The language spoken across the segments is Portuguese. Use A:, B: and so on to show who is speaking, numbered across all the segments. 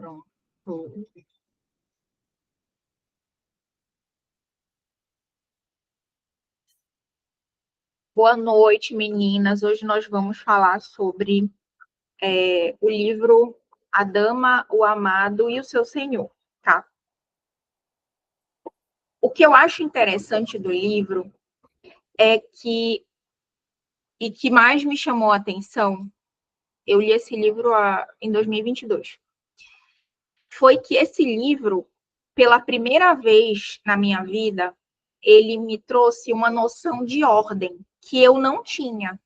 A: Pronto. Boa noite, meninas. Hoje nós vamos falar sobre o livro A Dama, o Amado e o Seu Senhor, tá? O que eu acho interessante do livro é que, e que mais me chamou a atenção, eu li esse livro em 2022, foi que esse livro, pela primeira vez na minha vida, ele me trouxe uma noção de ordem que eu não tinha.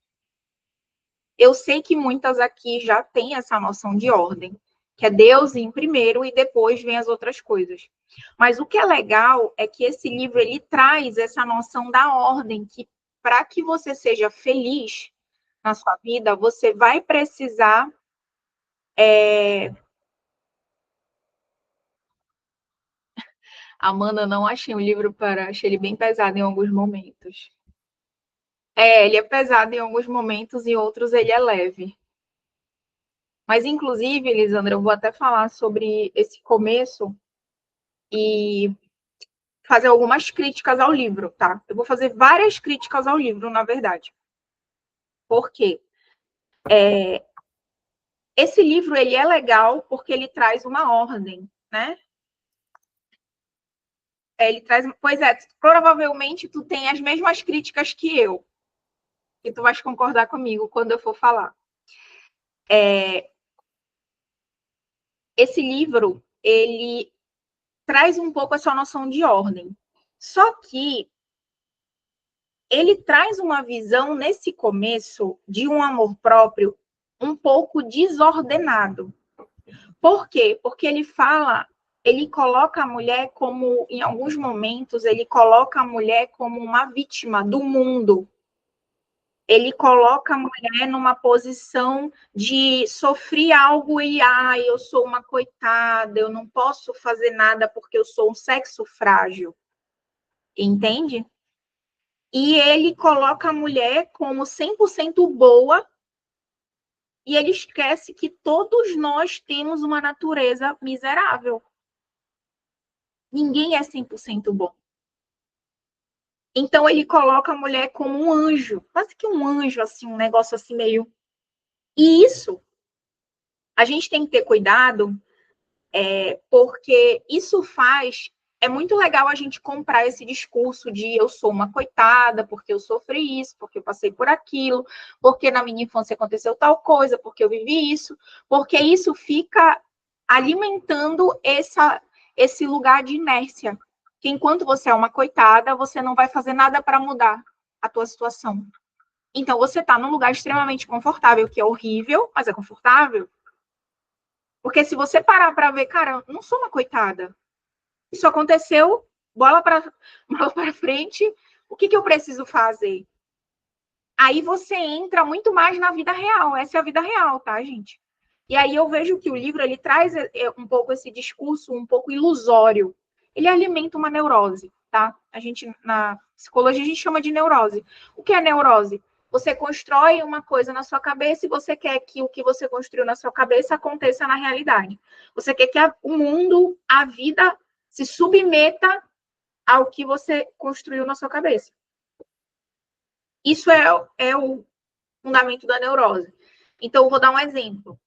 A: Eu sei que muitas aqui já têm essa noção de ordem, que é Deus em primeiro e depois vem as outras coisas. Mas o que é legal é que esse livro ele traz essa noção da ordem, que para que você seja feliz na sua vida, você vai precisar Amanda, não achei um livro para. Achei ele bem pesado em alguns momentos. Ele é pesado em alguns momentos e outros ele é leve. Mas, inclusive, Elisandra, eu vou até falar sobre esse começo e fazer algumas críticas ao livro, tá? Eu vou fazer várias críticas ao livro, na verdade. Por quê? Esse livro, ele é legal porque ele traz uma ordem, né? Ele traz... Pois é, provavelmente tu tem as mesmas críticas que eu. E tu vais concordar comigo quando eu for falar. Esse livro, ele traz um pouco essa noção de ordem. Só que ele traz uma visão, nesse começo, de um amor próprio um pouco desordenado. Por quê? Porque ele coloca a mulher como, em alguns momentos, ele coloca a mulher como uma vítima do mundo. Ele coloca a mulher numa posição de sofrer algo e, eu sou uma coitada, eu não posso fazer nada porque eu sou um sexo frágil. Entende? E ele coloca a mulher como 100% boa e ele esquece que todos nós temos uma natureza miserável. Ninguém é 100% bom. Então ele coloca a mulher como um anjo, quase que um anjo, assim, um negócio assim meio... E isso, a gente tem que ter cuidado, porque isso faz... É muito legal a gente comprar esse discurso de eu sou uma coitada, porque eu sofri isso, porque eu passei por aquilo, porque na minha infância aconteceu tal coisa, porque eu vivi isso, porque isso fica alimentando esse lugar de inércia, que enquanto você é uma coitada, você não vai fazer nada para mudar a tua situação. Então, você está num lugar extremamente confortável, que é horrível, mas é confortável. Porque se você parar para ver, cara, eu não sou uma coitada. Isso aconteceu, bola para frente, o que eu preciso fazer? Aí você entra muito mais na vida real, essa é a vida real, tá, gente? E aí eu vejo que o livro, ele traz um pouco esse discurso um pouco ilusório. Ele alimenta uma neurose, tá? A gente, na psicologia, a gente chama de neurose. O que é neurose? Você constrói uma coisa na sua cabeça e você quer que o que você construiu na sua cabeça aconteça na realidade. Você quer que o mundo, a vida, se submeta ao que você construiu na sua cabeça. Isso é o fundamento da neurose. Então, eu vou dar um exemplo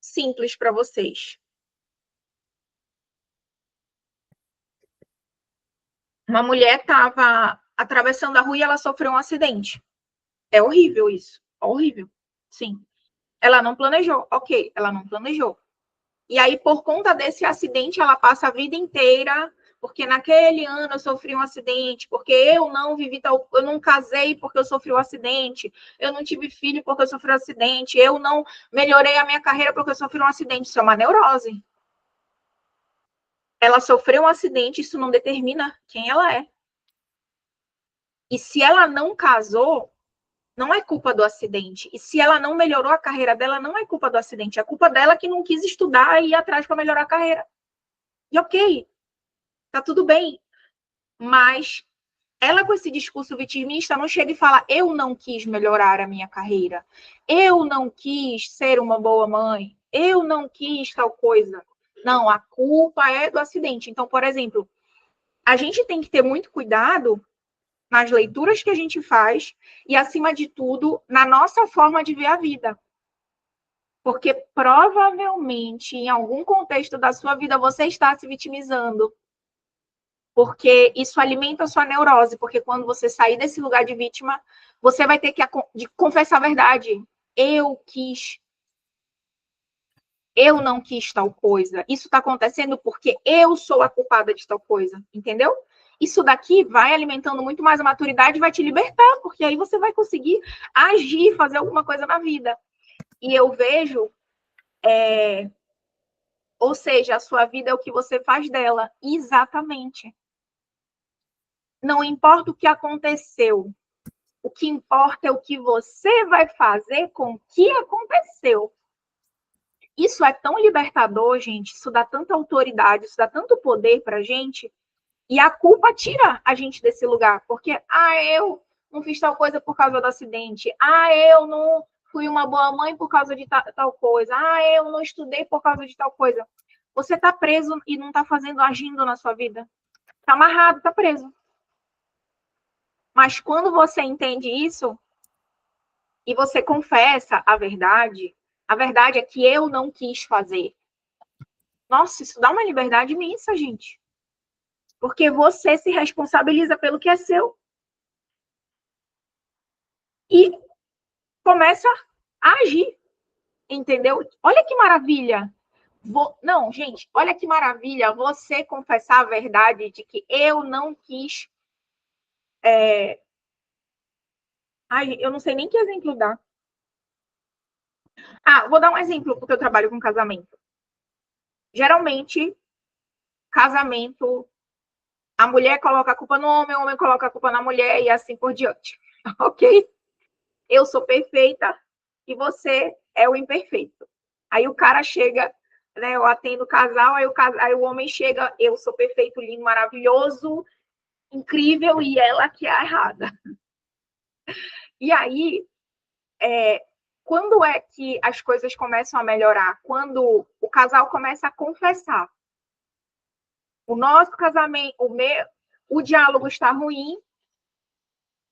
A: simples para vocês. Uma mulher estava atravessando a rua e ela sofreu um acidente. É horrível isso. Horrível. Sim. Ela não planejou. Ok, ela não planejou. E aí, por conta desse acidente, ela passa a vida inteira, porque naquele ano eu sofri um acidente, porque eu não vivi tal, eu não casei porque eu sofri um acidente, eu não tive filho porque eu sofri um acidente, eu não melhorei a minha carreira porque eu sofri um acidente. Isso é uma neurose. Ela sofreu um acidente, isso não determina quem ela é. E se ela não casou, não é culpa do acidente. E se ela não melhorou a carreira dela, não é culpa do acidente. É culpa dela que não quis estudar e ir atrás para melhorar a carreira. E ok, tá tudo bem. Mas ela com esse discurso vitimista não chega e fala, eu não quis melhorar a minha carreira, eu não quis ser uma boa mãe, eu não quis tal coisa. Não, a culpa é do acidente. Então, por exemplo, a gente tem que ter muito cuidado nas leituras que a gente faz e, acima de tudo, na nossa forma de ver a vida. Porque provavelmente, em algum contexto da sua vida, você está se vitimizando. Porque isso alimenta a sua neurose. Porque quando você sair desse lugar de vítima, você vai ter que confessar a verdade. Eu não quis tal coisa. Isso está acontecendo porque eu sou a culpada de tal coisa. Entendeu? Isso daqui vai alimentando muito mais a maturidade e vai te libertar. Porque aí você vai conseguir agir, fazer alguma coisa na vida. E eu vejo... Ou seja, a sua vida é o que você faz dela. Exatamente. Não importa o que aconteceu. O que importa é o que você vai fazer com o que aconteceu. Isso é tão libertador, gente. Isso dá tanta autoridade, isso dá tanto poder pra gente. E a culpa tira a gente desse lugar. Porque, eu não fiz tal coisa por causa do acidente. Eu não fui uma boa mãe por causa de tal coisa. Eu não estudei por causa de tal coisa. Você tá preso e não tá agindo na sua vida. Tá amarrado, tá preso. Mas quando você entende isso e você confessa a verdade é que eu não quis fazer. Nossa, isso dá uma liberdade imensa, gente. Porque você se responsabiliza pelo que é seu. E começa a agir, entendeu? Olha que maravilha. Não, gente, olha que maravilha você confessar a verdade de que eu não quis... eu não sei nem que exemplo dar. Vou dar um exemplo, porque eu trabalho com casamento. Geralmente, casamento, a mulher coloca a culpa no homem, o homem coloca a culpa na mulher e assim por diante. Ok? Eu sou perfeita e você é o imperfeito. Aí o cara chega, né? Eu atendo o casal, aí o homem chega, eu sou perfeito, lindo, maravilhoso, incrível, e ela que é a errada. E aí, quando é que as coisas começam a melhorar? Quando o casal começa a confessar. O nosso casamento, o diálogo está ruim,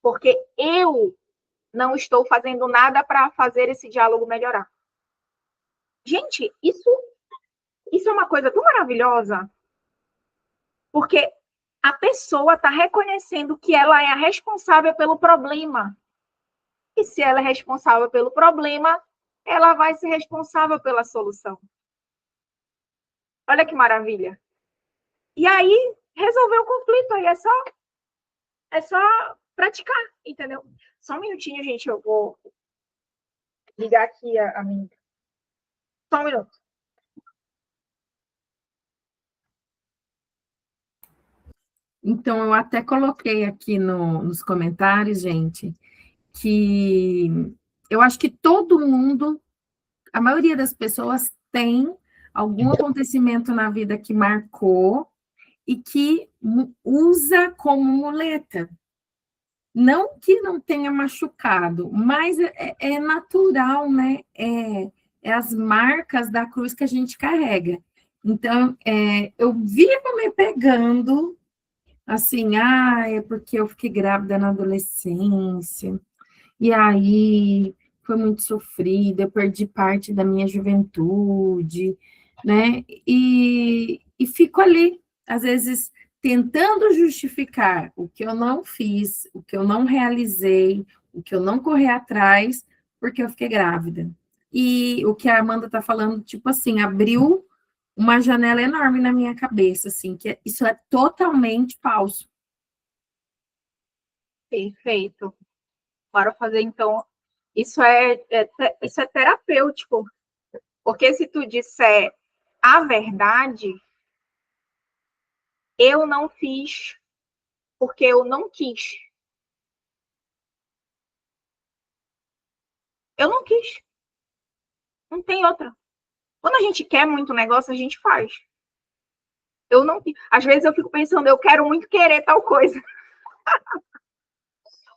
A: porque eu não estou fazendo nada para fazer esse diálogo melhorar. Gente, isso é uma coisa tão maravilhosa, porque a pessoa está reconhecendo que ela é a responsável pelo problema. E se ela é responsável pelo problema, ela vai ser responsável pela solução. Olha que maravilha. E aí, resolver o conflito, aí é só praticar, entendeu? Só um minutinho, gente, eu vou ligar aqui a minha. Só um minuto.
B: Então, eu até coloquei aqui nos comentários, gente, que eu acho que todo mundo, a maioria das pessoas tem algum acontecimento na vida que marcou e que usa como muleta. Não que não tenha machucado, mas é natural, né? É as marcas da cruz que a gente carrega. Então, eu vivo me pegando assim, é porque eu fiquei grávida na adolescência, e aí foi muito sofrido, eu perdi parte da minha juventude, né? E fico ali, às vezes, tentando justificar o que eu não fiz, o que eu não realizei, o que eu não corri atrás, porque eu fiquei grávida. E o que a Amanda está falando, tipo assim, abriu uma janela enorme na minha cabeça, assim, que isso é totalmente falso.
A: Perfeito. Bora fazer, então. Isso é terapêutico. Porque se tu disser a verdade, eu não fiz porque eu não quis. Eu não quis. Não tem outra. Quando a gente quer muito negócio, a gente faz. Eu não. Às vezes eu fico pensando, eu quero muito querer tal coisa.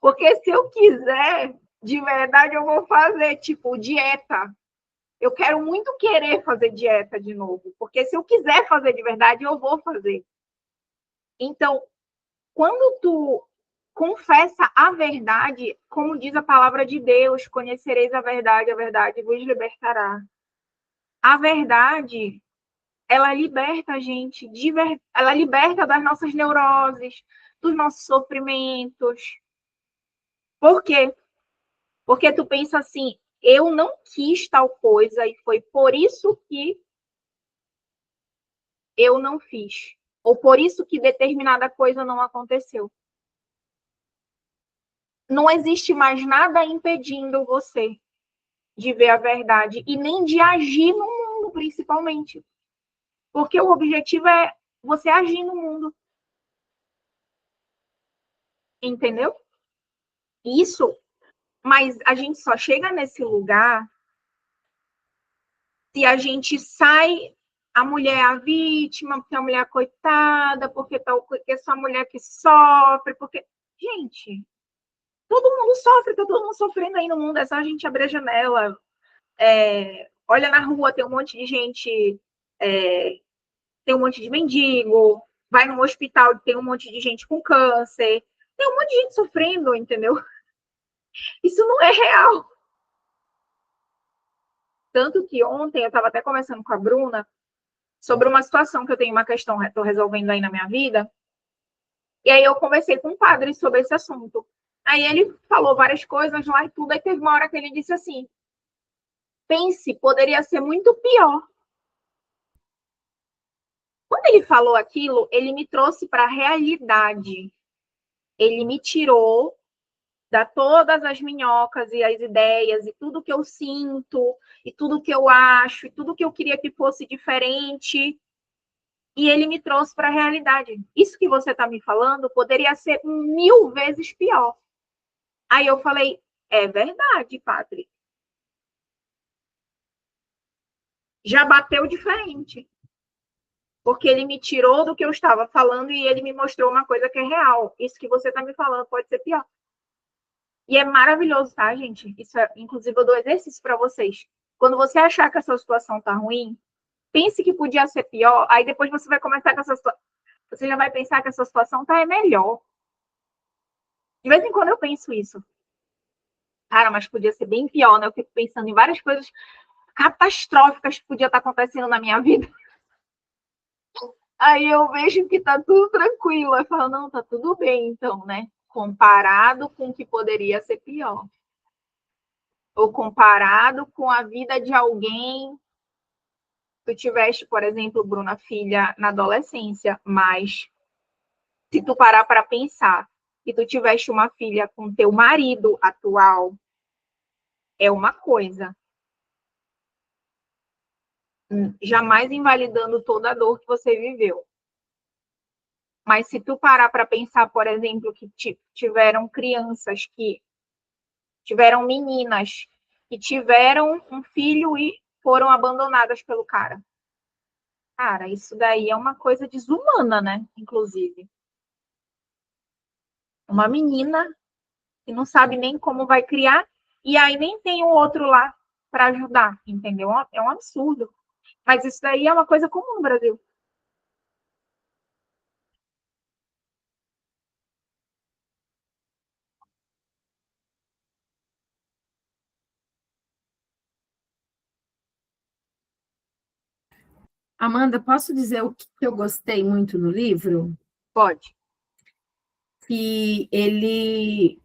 A: Porque se eu quiser, de verdade, eu vou fazer, tipo, dieta. Eu quero muito querer fazer dieta de novo. Porque se eu quiser fazer de verdade, eu vou fazer. Então, quando tu confessa a verdade, como diz a palavra de Deus, conhecereis a verdade vos libertará. A verdade, ela liberta a gente, ela liberta das nossas neuroses, dos nossos sofrimentos. Por quê? Porque tu pensa assim, eu não quis tal coisa e foi por isso que eu não fiz. Ou por isso que determinada coisa não aconteceu. Não existe mais nada impedindo você de ver a verdade e nem de agir no mundo, principalmente. Porque o objetivo é você agir no mundo. Entendeu? Isso, mas a gente só chega nesse lugar se a gente sai, a mulher é a vítima, porque a mulher é coitada, porque é só a mulher que sofre, porque. Gente, todo mundo sofre, tá todo mundo sofrendo aí no mundo, é só a gente abrir a janela. Olha na rua, tem um monte de gente, tem um monte de mendigo, vai no hospital, tem um monte de gente com câncer, tem um monte de gente sofrendo, entendeu? Isso não é real. Tanto que ontem eu estava até conversando com a Bruna sobre uma situação que eu tenho uma questão, estou resolvendo aí na minha vida, e aí eu conversei com um padre sobre esse assunto. Aí ele falou várias coisas lá e tudo, aí teve uma hora que ele disse assim, pense, poderia ser muito pior. Quando ele falou aquilo, ele me trouxe para a realidade. Ele me tirou da todas as minhocas e as ideias e tudo que eu sinto e tudo que eu acho e tudo que eu queria que fosse diferente, e ele me trouxe para a realidade. Isso que você está me falando poderia ser 1000 vezes pior. Aí eu falei, é verdade, padre. Já bateu diferente. Porque ele me tirou do que eu estava falando e ele me mostrou uma coisa que é real. Isso que você está me falando pode ser pior. E é maravilhoso, tá, gente? Isso é, inclusive, eu dou exercício para vocês. Quando você achar que a sua situação tá ruim, pense que podia ser pior, aí depois você vai começar com essa situação. Você já vai pensar que a sua situação tá melhor. De vez em quando eu penso isso. Cara, mas podia ser bem pior, né? Eu fico pensando em várias coisas catastróficas que podia estar acontecendo na minha vida. Aí eu vejo que tá tudo tranquilo. Eu falo, não, tá tudo bem, então, né? Comparado com o que poderia ser pior. Ou comparado com a vida de alguém. Tu tiveste, por exemplo, Bruna, filha na adolescência, mas se tu parar para pensar que tu tiveste uma filha com teu marido atual, é uma coisa. Jamais invalidando toda a dor que você viveu. Mas se tu parar para pensar, por exemplo, que tiveram crianças que tiveram meninas que tiveram um filho e foram abandonadas pelo cara. Cara, isso daí é uma coisa desumana, né? Inclusive. Uma menina que não sabe nem como vai criar e aí nem tem o outro lá para ajudar, entendeu? É um absurdo. Mas isso daí é uma coisa comum no Brasil.
B: Amanda, posso dizer o que eu gostei muito no livro?
A: Pode.
B: Que ele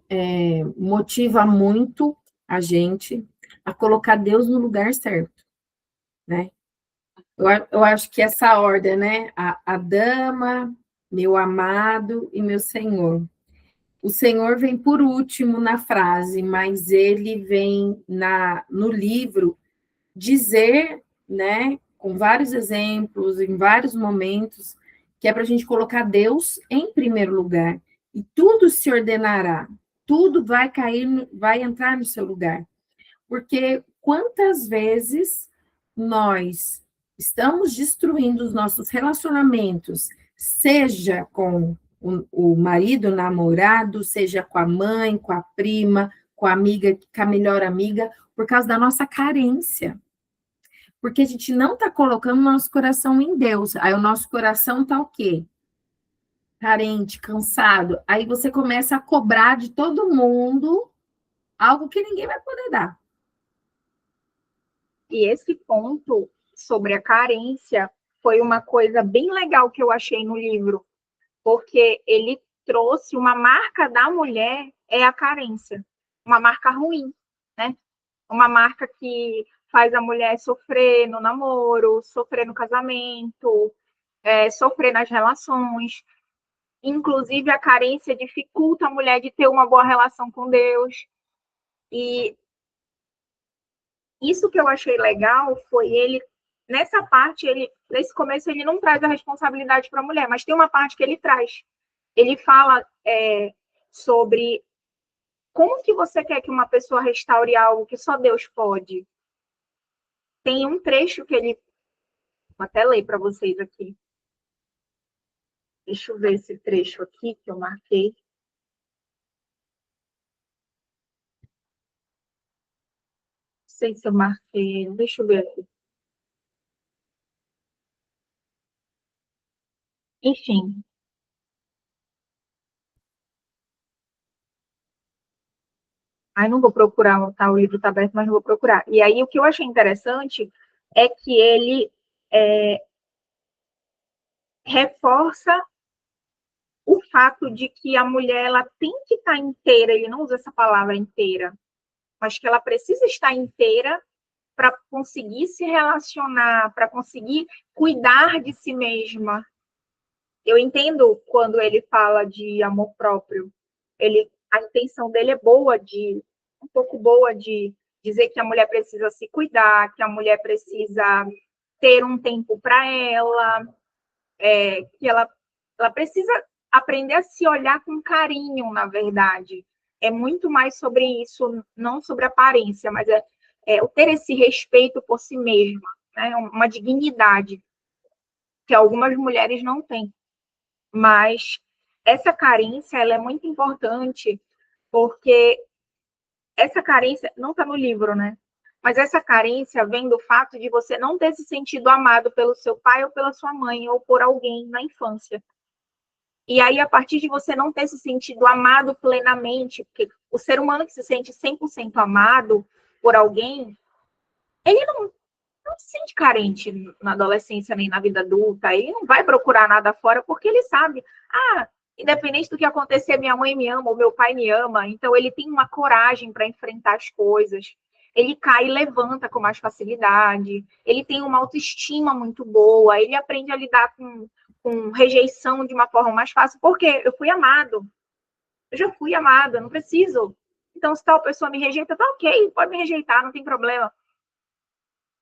B: motiva muito a gente a colocar Deus no lugar certo, né? Eu acho que essa ordem, né? A dama, meu amado e meu senhor. O senhor vem por último na frase, mas ele vem no livro dizer, né, com vários exemplos, em vários momentos, que é para a gente colocar Deus em primeiro lugar. E tudo se ordenará, tudo vai cair, vai entrar no seu lugar. Porque quantas vezes nós estamos destruindo os nossos relacionamentos, seja com o marido, o namorado, seja com a mãe, com a prima, com a amiga, com a melhor amiga, por causa da nossa carência. Porque a gente não está colocando nosso coração em Deus. Aí o nosso coração está o quê? Carente, cansado. Aí você começa a cobrar de todo mundo algo que ninguém vai poder dar.
A: E esse ponto sobre a carência foi uma coisa bem legal que eu achei no livro, porque ele trouxe uma marca da mulher, é a carência, uma marca ruim, né? Uma marca que faz a mulher sofrer no namoro, sofrer no casamento, sofrer nas relações. Inclusive, a carência dificulta a mulher de ter uma boa relação com Deus. E isso que eu achei legal foi ele, nessa parte, nesse começo, ele não traz a responsabilidade para a mulher, mas tem uma parte que ele traz. Ele fala sobre como que você quer que uma pessoa restaure algo que só Deus pode. Tem um trecho que ele... Vou até ler para vocês aqui. Deixa eu ver esse trecho aqui que eu marquei. Não sei se eu marquei. Deixa eu ver aqui. Enfim. Aí não vou procurar, tá, o livro está aberto, mas não vou procurar. E aí o que eu achei interessante é que ele reforça o fato de que a mulher ela tem que estar inteira, ele não usa essa palavra inteira, mas que ela precisa estar inteira para conseguir se relacionar, para conseguir cuidar de si mesma. Eu entendo quando ele fala de amor próprio. A intenção dele é boa, um pouco boa de dizer que a mulher precisa se cuidar, que a mulher precisa ter um tempo para ela, que ela precisa aprender a se olhar com carinho, na verdade. É muito mais sobre isso, não sobre aparência, mas o ter esse respeito por si mesma, né? Uma dignidade que algumas mulheres não têm. Mas essa carência ela é muito importante, porque essa carência não está no livro, né? Mas essa carência vem do fato de você não ter se sentido amado pelo seu pai ou pela sua mãe ou por alguém na infância. E aí, a partir de você não ter se sentido amado plenamente, porque o ser humano que se sente 100% amado por alguém, ele não se sente carente na adolescência nem na vida adulta, ele não vai procurar nada fora porque ele sabe, independente do que acontecer, minha mãe me ama ou meu pai me ama, então ele tem uma coragem para enfrentar as coisas, ele cai e levanta com mais facilidade, ele tem uma autoestima muito boa, ele aprende a lidar com rejeição de uma forma mais fácil, porque eu fui amado, eu já fui amada, não preciso. Então, se tal pessoa me rejeita, tá ok, pode me rejeitar, não tem problema.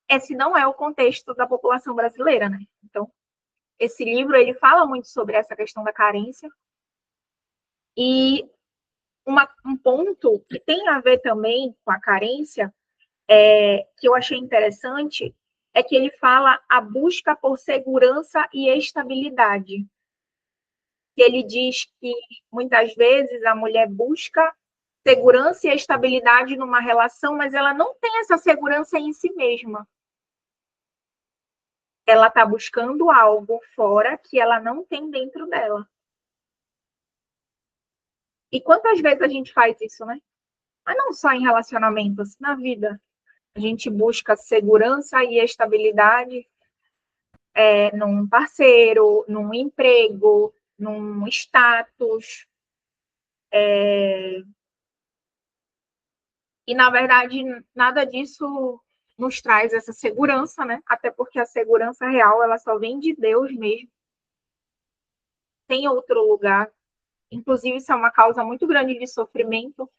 A: Esse não é o contexto da população brasileira, né? Então, esse livro, ele fala muito sobre essa questão da carência. E um ponto que tem a ver também com a carência, que eu achei interessante, é que ele fala a busca por segurança e estabilidade. Ele diz que, muitas vezes, a mulher busca segurança e estabilidade numa relação, mas ela não tem essa segurança em si mesma. Ela está buscando algo fora que ela não tem dentro dela. E quantas vezes a gente faz isso, né? Mas não só em relacionamentos, na vida. A gente busca segurança e estabilidade num parceiro, num emprego, num status. E, na verdade, nada disso nos traz essa segurança, né? Até porque a segurança real, ela só vem de Deus mesmo. Tem outro lugar. Inclusive, isso é uma causa muito grande de sofrimento,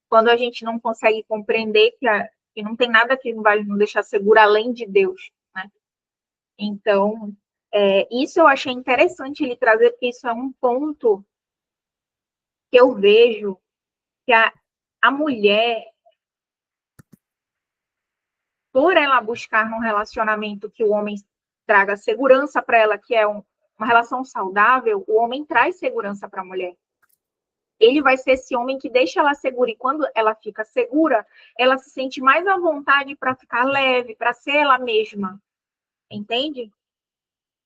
A: quando a gente não consegue compreender que não tem nada que vai nos deixar seguro além de Deus, né? Então, isso eu achei interessante ele trazer, porque isso é um ponto que eu vejo que a mulher, por ela buscar num relacionamento que o homem traga segurança para ela, que é uma relação saudável, o homem traz segurança para a mulher. Ele vai ser esse homem que deixa ela segura. E quando ela fica segura, ela se sente mais à vontade para ficar leve, para ser ela mesma. Entende?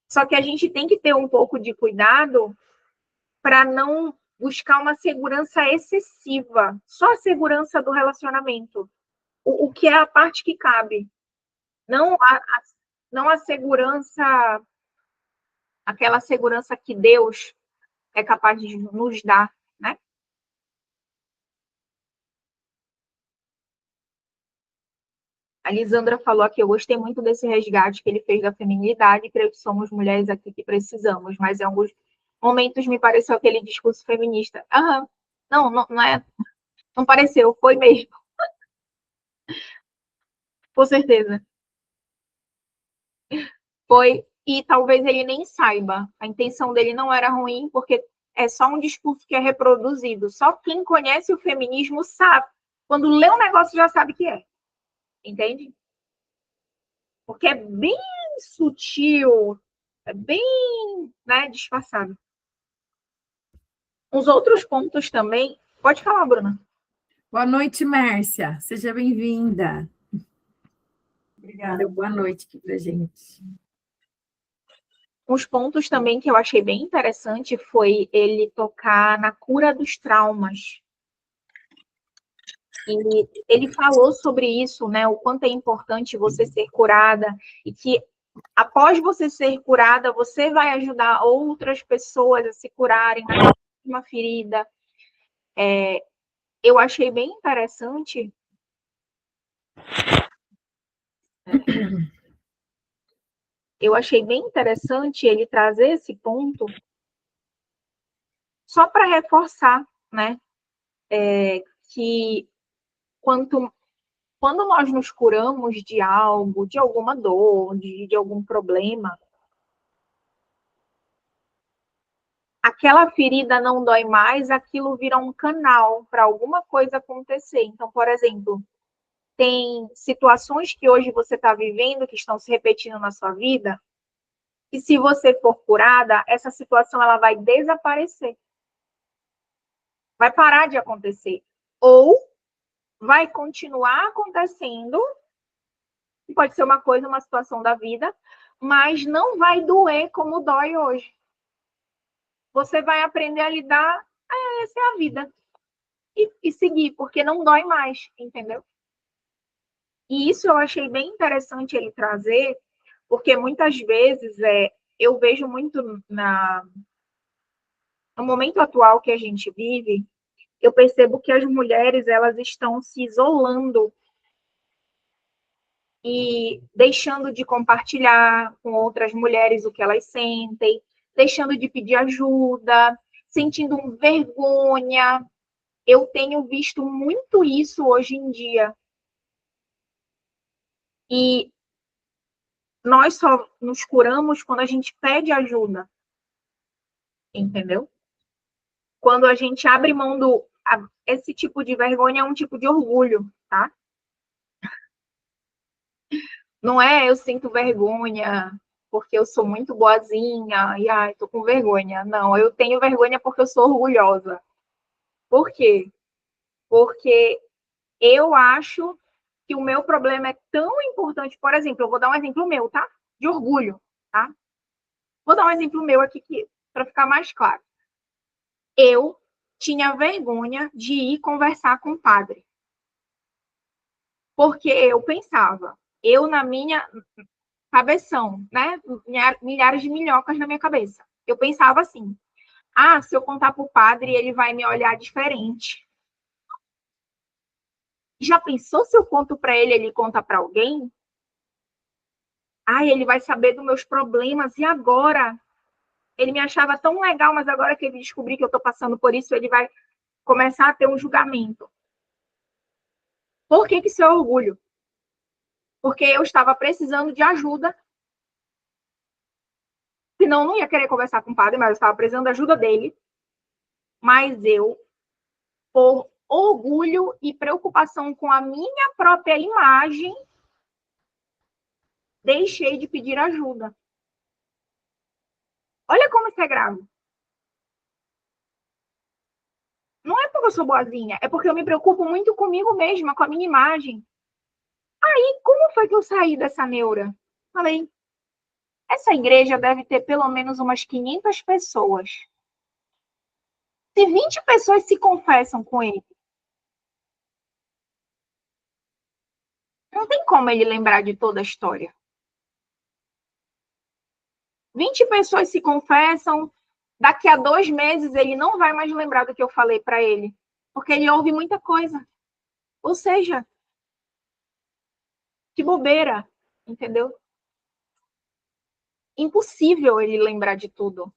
A: Só que a gente tem que ter um pouco de cuidado para não buscar uma segurança excessiva. Só a segurança do relacionamento. O que é a parte que cabe. Não a segurança, aquela segurança que Deus é capaz de nos dar, né? A Lisandra falou aqui, eu gostei muito desse resgate que ele fez da feminilidade, e creio que somos mulheres aqui que precisamos, mas em alguns momentos me pareceu aquele discurso feminista. Aham, não é, não pareceu, foi mesmo, com certeza. Foi, e talvez ele nem saiba, a intenção dele não era ruim, porque é só um discurso que é reproduzido, só quem conhece o feminismo sabe, quando lê o negócio já sabe que é, entende? Porque é bem sutil, é bem, né, disfarçado. Os outros pontos também. Pode falar, Bruna.
B: Boa noite, Mércia. Seja bem-vinda.
A: Obrigada.
B: Boa noite aqui pra gente.
A: Os pontos também que eu achei bem interessante foi ele tocar na cura dos traumas. E ele falou sobre isso, né? O quanto é importante você ser curada e que após você ser curada, você vai ajudar outras pessoas a se curarem na mesma ferida. Eu achei bem interessante. Eu achei bem interessante ele trazer esse ponto só para reforçar, né? Que quando nós nos curamos de algo, de alguma dor, de algum problema, aquela ferida não dói mais, aquilo vira um canal para alguma coisa acontecer. Então, por exemplo, tem situações que hoje você está vivendo, que estão se repetindo na sua vida, e se você for curada, essa situação ela vai desaparecer. Vai parar de acontecer. Ou vai continuar acontecendo, pode ser uma coisa, uma situação da vida, mas não vai doer como dói hoje. Você vai aprender a lidar, essa é a vida, e seguir, porque não dói mais, entendeu? E isso eu achei bem interessante ele trazer, porque muitas vezes eu vejo muito no momento atual que a gente vive, eu percebo que as mulheres elas estão se isolando e deixando de compartilhar com outras mulheres o que elas sentem, deixando de pedir ajuda, sentindo vergonha. Eu tenho visto muito isso hoje em dia. E nós só nos curamos quando a gente pede ajuda, entendeu? Quando a gente abre mão esse tipo de vergonha é um tipo de orgulho, tá? Não é eu sinto vergonha porque eu sou muito boazinha e ai, tô com vergonha. Não, eu tenho vergonha porque eu sou orgulhosa. Por quê? Porque eu acho que o meu problema é tão importante. Por exemplo, eu vou dar um exemplo meu, tá? De orgulho, tá? Vou dar um exemplo meu aqui para ficar mais claro. Eu tinha vergonha de ir conversar com o padre. Porque eu pensava, eu na minha cabeção, né? Milhares de minhocas na minha cabeça. Eu pensava assim: ah, se eu contar para o padre, ele vai me olhar diferente. Já pensou se eu conto para ele, ele conta para alguém? Ah, ele vai saber dos meus problemas e agora? Ele me achava tão legal, mas agora que ele descobrir que eu estou passando por isso, ele vai começar a ter um julgamento. Por que isso é orgulho? Porque eu estava precisando de ajuda, senão eu não ia querer conversar com o padre, mas eu estava precisando da ajuda dele. Mas eu, por orgulho e preocupação com a minha própria imagem, deixei de pedir ajuda. Olha como isso é grave. Não é porque eu sou boazinha, é porque eu me preocupo muito comigo mesma, com a minha imagem. Aí, como foi que eu saí dessa neura? Falei, essa igreja deve ter pelo menos umas 500 pessoas. Se 20 pessoas se confessam com ele, não tem como ele lembrar de toda a história. 20 pessoas se confessam, daqui a 2 meses ele não vai mais lembrar do que eu falei para ele, porque ele ouve muita coisa. Ou seja, que bobeira, entendeu? Impossível ele lembrar de tudo.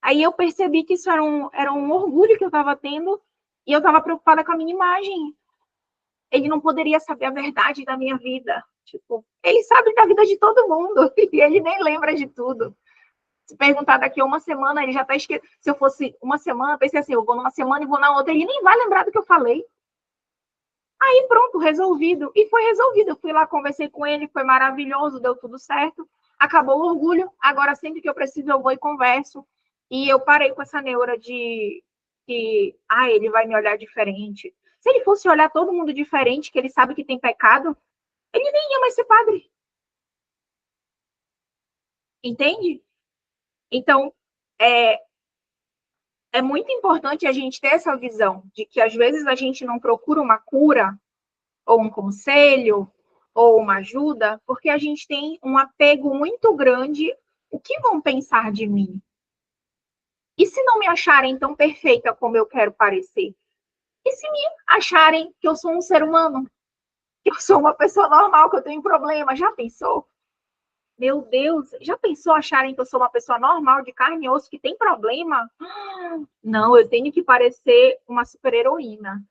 A: Aí eu percebi que isso era um orgulho que eu estava tendo e eu estava preocupada com a minha imagem. Ele não poderia saber a verdade da minha vida. Tipo, ele sabe da vida de todo mundo e ele nem lembra de tudo. Se perguntar daqui a uma semana, ele já está esquecendo. Se eu fosse uma semana, pensei assim, eu vou numa semana e vou na outra, ele nem vai lembrar do que eu falei. Aí pronto, resolvido. E foi resolvido. Eu fui lá, conversei com ele, foi maravilhoso, deu tudo certo. Acabou o orgulho. Agora, sempre que eu preciso, eu vou e converso. E eu parei com essa neura de que, ele vai me olhar diferente. Se ele fosse olhar todo mundo diferente, que ele sabe que tem pecado, ele nem ia mais ser padre. Entende? Então, é, é muito importante a gente ter essa visão de que às vezes a gente não procura uma cura ou um conselho ou uma ajuda porque a gente tem um apego muito grande. O que vão pensar de mim? E se não me acharem tão perfeita como eu quero parecer? E se me acharem que eu sou um ser humano? Que eu sou uma pessoa normal, que eu tenho problema? Já pensou? Meu Deus, já pensou acharem que eu sou uma pessoa normal, de carne e osso, que tem problema? Não, eu tenho que parecer uma super-heroína.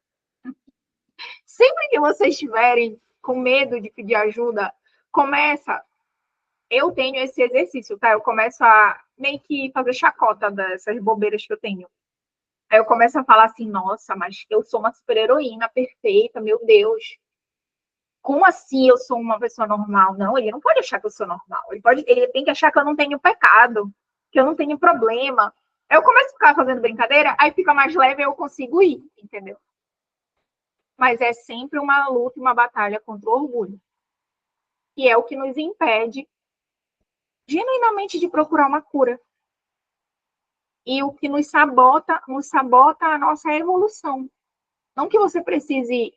A: Sempre que vocês estiverem com medo de pedir ajuda, começa. Eu tenho esse exercício, tá? Eu começo a meio que fazer chacota dessas bobeiras que eu tenho. Aí eu começo a falar assim, nossa, mas eu sou uma super-heroína perfeita, meu Deus. Como assim eu sou uma pessoa normal? Não, ele não pode achar que eu sou normal. Ele tem que achar que eu não tenho pecado, que eu não tenho problema. Aí eu começo a ficar fazendo brincadeira, aí fica mais leve e eu consigo ir, entendeu? Mas é sempre uma luta e uma batalha contra o orgulho, que é o que nos impede genuinamente de procurar uma cura. E o que nos sabota a nossa evolução. Não que você precise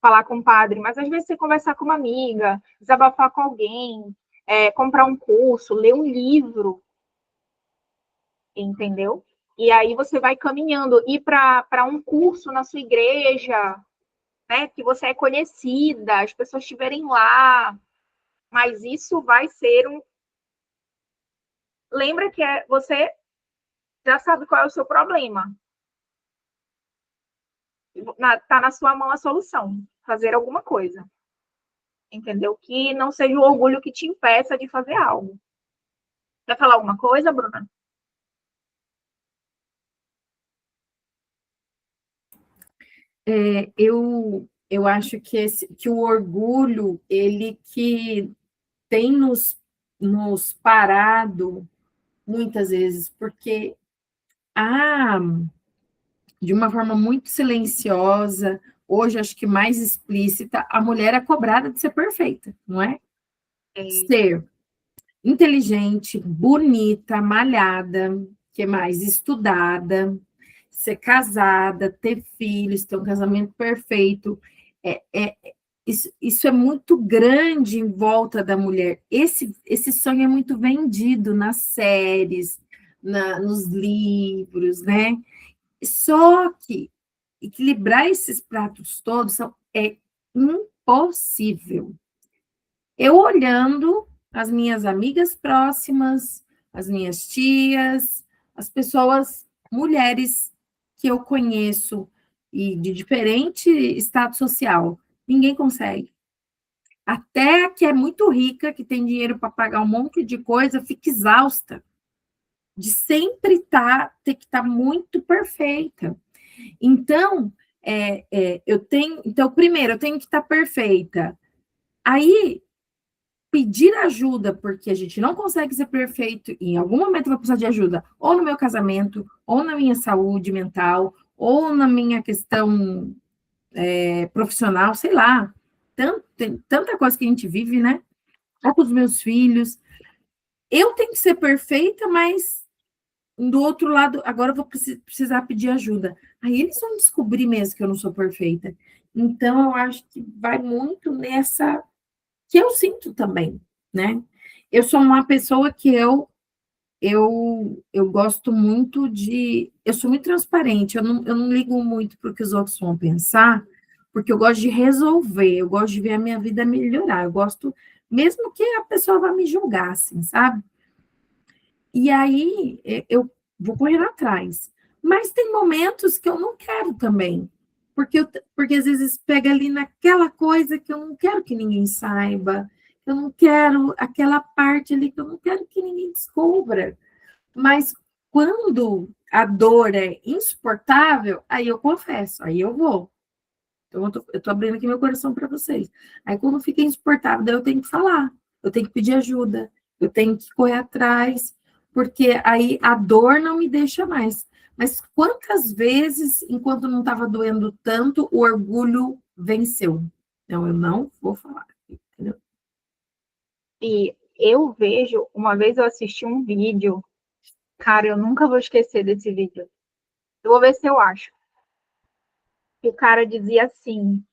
A: falar com o padre, mas às vezes você conversar com uma amiga, desabafar com alguém, comprar um curso, ler um livro, entendeu? E aí você vai caminhando, ir para um curso na sua igreja, né, que você é conhecida, as pessoas estiverem lá, mas isso vai ser um. Lembra que você já sabe qual é o seu problema. Está na sua mão a solução, fazer alguma coisa. Entendeu? Que não seja o orgulho que te impeça de fazer algo. Quer falar alguma coisa, Bruna?
B: Eu acho que o orgulho, ele que tem nos parado muitas vezes, porque de uma forma muito silenciosa, hoje acho que mais explícita, a mulher é cobrada de ser perfeita, não é? Ser inteligente, bonita, malhada, que mais? Estudada, ser casada, ter filhos, ter um casamento perfeito. Isso é muito grande em volta da mulher. Esse sonho é muito vendido nas séries, nos livros, né? Só que equilibrar esses pratos todos é impossível. Eu olhando as minhas amigas próximas, as minhas tias, as pessoas, mulheres que eu conheço e de diferente status social, ninguém consegue. Até a que é muito rica, que tem dinheiro para pagar um monte de coisa, fica exausta de sempre ter que estar muito perfeita. Então, eu tenho. Então, primeiro, eu tenho que estar perfeita. Aí, pedir ajuda, porque a gente não consegue ser perfeito, e em algum momento eu vou precisar de ajuda, ou no meu casamento, ou na minha saúde mental, ou na minha questão profissional, sei lá. Tem tanta coisa que a gente vive, né? Ou com os meus filhos. Eu tenho que ser perfeita, mas do outro lado, agora eu vou precisar pedir ajuda. Aí eles vão descobrir mesmo que eu não sou perfeita. Então, eu acho que vai muito nessa que eu sinto também, né? Eu sou uma pessoa que eu gosto muito de. Eu sou muito transparente, eu não ligo muito para o que os outros vão pensar, porque eu gosto de resolver, eu gosto de ver a minha vida melhorar, eu gosto, mesmo que a pessoa vá me julgar, assim, sabe? E aí eu vou correr atrás. Mas tem momentos que eu não quero também, porque às vezes pega ali naquela coisa que eu não quero que ninguém saiba, eu não quero aquela parte ali que eu não quero que ninguém descubra. Mas quando a dor é insuportável, aí eu confesso, aí eu vou. Então, eu tô abrindo aqui meu coração para vocês. Aí, quando fica insuportável, daí eu tenho que falar, eu tenho que pedir ajuda, eu tenho que correr atrás, porque aí a dor não me deixa mais. Mas quantas vezes, enquanto não estava doendo tanto, o orgulho venceu? Então, eu não vou falar, entendeu?
A: E eu vejo, uma vez eu assisti um vídeo, cara, eu nunca vou esquecer desse vídeo. Eu vou ver se eu acho. Que o cara dizia assim,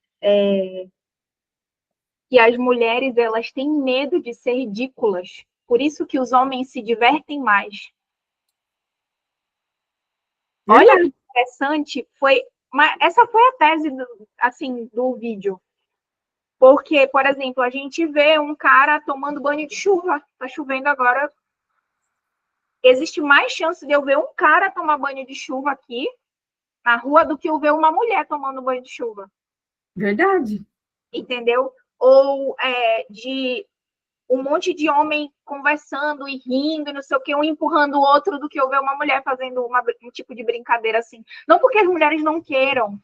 A: que as mulheres elas têm medo de ser ridículas, por isso que os homens se divertem mais. Olha que
B: Verdade.
A: interessante, essa foi a tese assim do vídeo. Porque, por exemplo, a gente vê um cara tomando banho de chuva, tá chovendo agora, existe mais chance de eu ver um cara tomar banho de chuva aqui na rua do que eu ver uma mulher tomando banho de chuva,
B: Verdade.
A: entendeu? Ou de um monte de homem conversando e rindo, não sei o que, um empurrando o outro, do que eu ver uma mulher fazendo um tipo de brincadeira assim. Não porque as mulheres não queiram,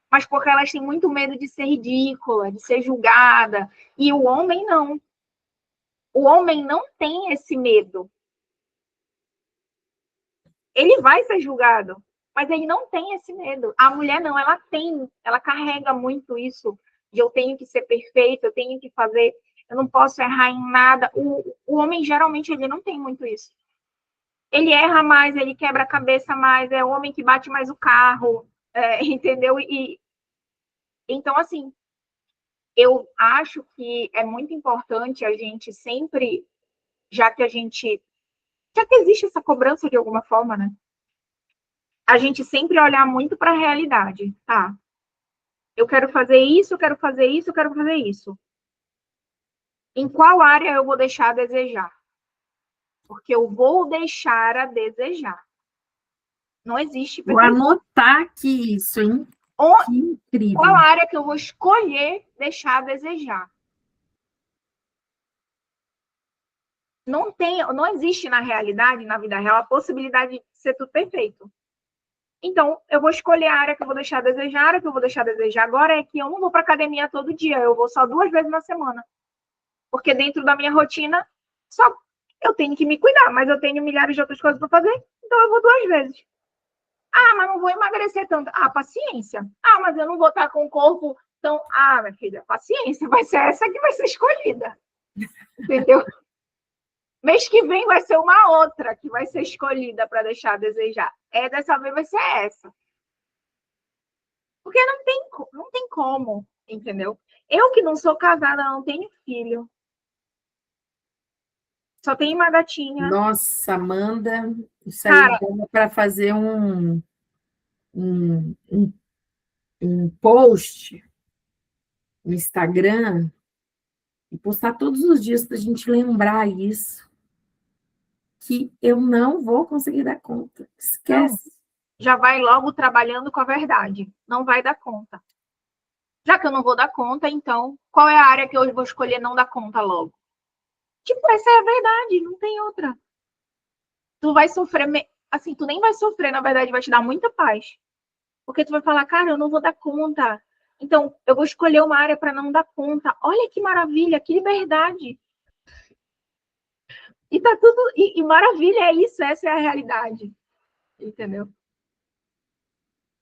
A: mas porque elas têm muito medo de ser ridícula, de ser julgada. E o homem não. O homem não tem esse medo. Ele vai ser julgado, mas ele não tem esse medo. A mulher não, ela tem, ela carrega muito isso de eu tenho que ser perfeita, eu tenho que fazer, eu não posso errar em nada. O homem, geralmente, ele não tem muito isso. Ele erra mais, ele quebra a cabeça mais, é o homem que bate mais o carro, entendeu? E então, assim, eu acho que é muito importante a gente sempre, já que existe essa cobrança de alguma forma, né? A gente sempre olhar muito para a realidade, tá? Eu quero fazer isso, eu quero fazer isso, eu quero fazer isso. Em qual área eu vou deixar a desejar? Porque eu vou deixar a desejar. Não existe
B: Vou
A: perfeição.
B: anotar aqui isso, hein? Que
A: Qual
B: incrível.
A: área que eu vou escolher deixar a desejar? Não existe na realidade, na vida real, a possibilidade de ser tudo perfeito. Então, eu vou escolher a área que eu vou deixar a desejar. A área que eu vou deixar a desejar agora é que eu não vou para academia todo dia, eu vou só 2 vezes na semana. Porque dentro da minha rotina, só eu tenho que me cuidar, mas eu tenho milhares de outras coisas para fazer, então eu vou 2 vezes. Ah, mas não vou emagrecer tanto. Ah, paciência. Ah, mas eu não vou estar com o corpo tão. Ah, minha filha, paciência, vai ser essa que vai ser escolhida. Entendeu? Mês que vem vai ser uma outra que vai ser escolhida para deixar a desejar. Dessa vez vai ser essa. Porque não tem como, entendeu? Eu que não sou casada, não tenho filho. Só tenho uma gatinha.
B: Nossa, Amanda, isso aí
A: Cara,
B: dá para fazer um, um, um post no Instagram e postar todos os dias para a gente lembrar isso, que eu não vou conseguir dar conta.
A: não.
B: Esquece.
A: Já vai logo trabalhando com a verdade. Não vai dar conta. Já que eu não vou dar conta, então, qual é a área que eu vou escolher não dar conta logo? Tipo, essa é a verdade, não tem outra. Tu vai sofrer, assim, tu nem vai sofrer, na verdade, vai te dar muita paz. Porque tu vai falar, cara, eu não vou dar conta. Então, eu vou escolher uma área para não dar conta. Olha que maravilha, que liberdade. E tá tudo. E maravilha, é isso, essa é a realidade. Entendeu?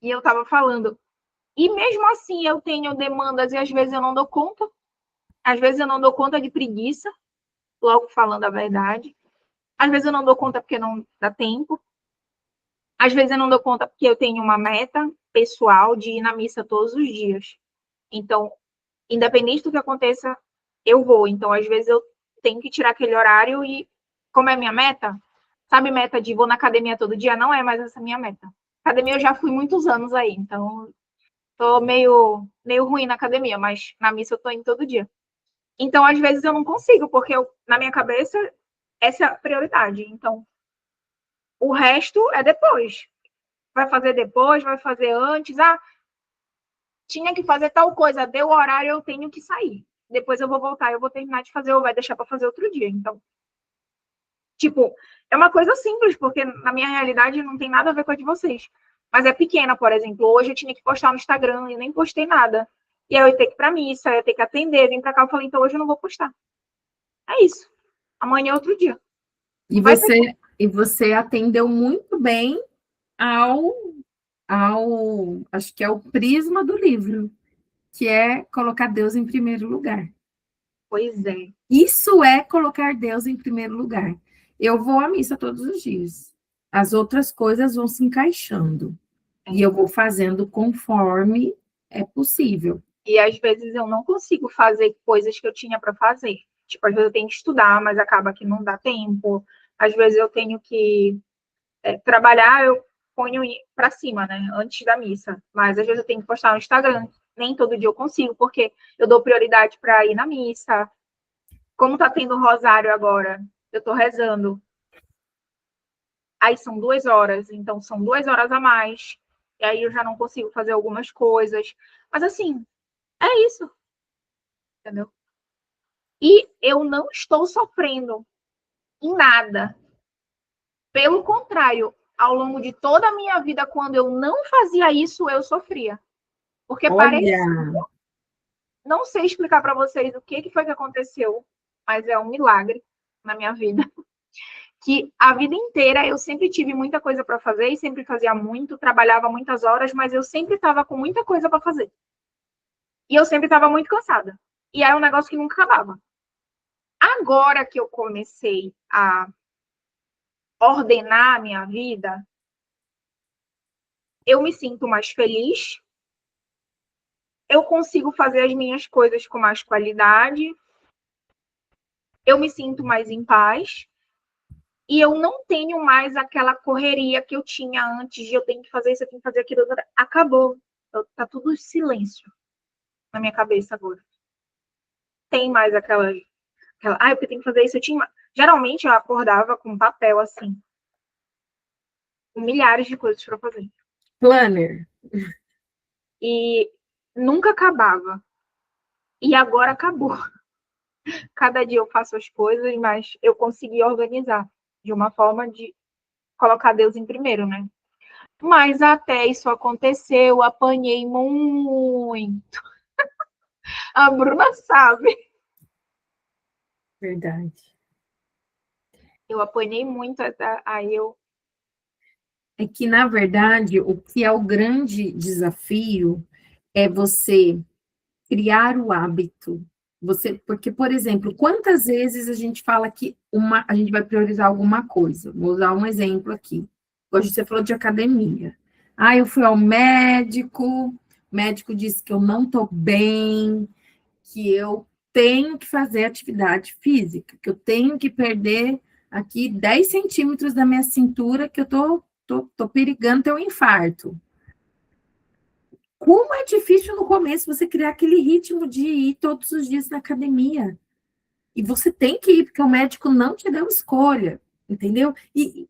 A: E eu tava falando. E mesmo assim eu tenho demandas e às vezes eu não dou conta. Às vezes eu não dou conta de preguiça, logo falando a verdade. Às vezes eu não dou conta porque não dá tempo. Às vezes eu não dou conta porque eu tenho uma meta pessoal de ir na missa todos os dias. Então, independente do que aconteça, eu vou. Então, às vezes eu tenho que tirar aquele horário e, como é minha meta, sabe, meta de vou na academia todo dia? Não é mais essa minha meta. Academia eu já fui muitos anos aí, então tô meio ruim na academia, mas na missa eu tô indo todo dia. Então, às vezes eu não consigo, porque na minha cabeça essa é a prioridade. Então, o resto é depois. Vai fazer depois, vai fazer antes. Ah, tinha que fazer tal coisa, deu o horário, eu tenho que sair. Depois eu vou voltar, eu vou terminar de fazer ou vai deixar para fazer outro dia. Então, tipo, é uma coisa simples, porque na minha realidade não tem nada a ver com a de vocês. Mas é pequena, por exemplo. Hoje eu tinha que postar no Instagram e nem postei nada. E aí eu ia ter que ir pra missa, eu ia ter que atender, vim pra cá, eu falei, então hoje eu não vou postar. É isso. Amanhã é outro dia.
B: E você atendeu muito bem acho que é o prisma do livro, que é colocar Deus em primeiro lugar.
A: Pois é.
B: Isso é colocar Deus em primeiro lugar. Eu vou à missa todos os dias. As outras coisas vão se encaixando. E eu vou fazendo conforme é possível.
A: E às vezes eu não consigo fazer coisas que eu tinha para fazer. Tipo, às vezes eu tenho que estudar, mas acaba que não dá tempo. Às vezes eu tenho que trabalhar, eu ponho para cima, né? Antes da missa. Mas às vezes eu tenho que postar no Instagram. Nem todo dia eu consigo, porque eu dou prioridade para ir na missa. Como tá tendo rosário agora, eu tô rezando. Aí são 2 horas, então são 2 horas a mais. E aí eu já não consigo fazer algumas coisas. Mas assim, é isso, entendeu? E eu não estou sofrendo em nada. Pelo contrário, ao longo de toda a minha vida, quando eu não fazia isso, eu sofria. Porque
B: Olha,
A: parece, não sei explicar para vocês o que foi que aconteceu, mas é um milagre na minha vida. Que a vida inteira eu sempre tive muita coisa para fazer e sempre fazia muito, trabalhava muitas horas, mas eu sempre estava com muita coisa para fazer. E eu sempre estava muito cansada. E era um negócio que nunca acabava. Agora que eu comecei a ordenar a minha vida, eu me sinto mais feliz, eu consigo fazer as minhas coisas com mais qualidade, eu me sinto mais em paz e eu não tenho mais aquela correria que eu tinha antes de eu tenho que fazer isso, eu tenho que fazer aquilo. Acabou. Tá tudo silêncio na minha cabeça agora. Tem mais porque tem que fazer isso. Geralmente eu acordava com papel assim, com milhares de coisas para fazer.
B: planner.
A: E nunca acabava. E agora acabou. Cada dia eu faço as coisas, mas eu consegui organizar de uma forma de colocar Deus em primeiro, né? Mas até isso acontecer, eu apanhei muito. A Bruna sabe.
B: Verdade.
A: Eu apanhei muito, aí eu.
B: É que, na verdade, o que é o grande desafio é você criar o hábito. Porque, por exemplo, quantas vezes a gente fala que a gente vai priorizar alguma coisa? Vou usar um exemplo aqui. Hoje você falou de academia. Ah, eu fui ao médico, o médico disse que eu não estou bem, que eu tenho que fazer atividade física, que eu tenho que perder aqui 10 centímetros da minha cintura, que eu tô perigando ter um infarto. Como é difícil no começo você criar aquele ritmo de ir todos os dias na academia. E você tem que ir, porque o médico não te deu escolha, entendeu? E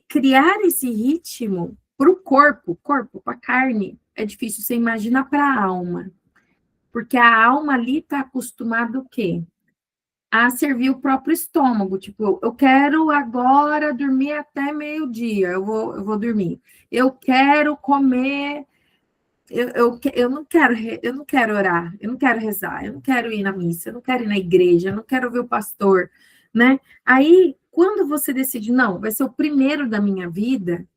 B: criar esse ritmo para o corpo, para a carne, é difícil. Você imagina para a alma. Porque a alma ali está acostumada o quê? A servir o próprio estômago. Tipo, eu quero agora dormir até meio-dia, eu vou dormir. Eu quero comer. Eu não quero orar, eu não quero rezar, eu não quero ir na missa, eu não quero ir na igreja, eu não quero ver o pastor, né? Aí, quando você decide, não, vai ser o primeiro da minha vida,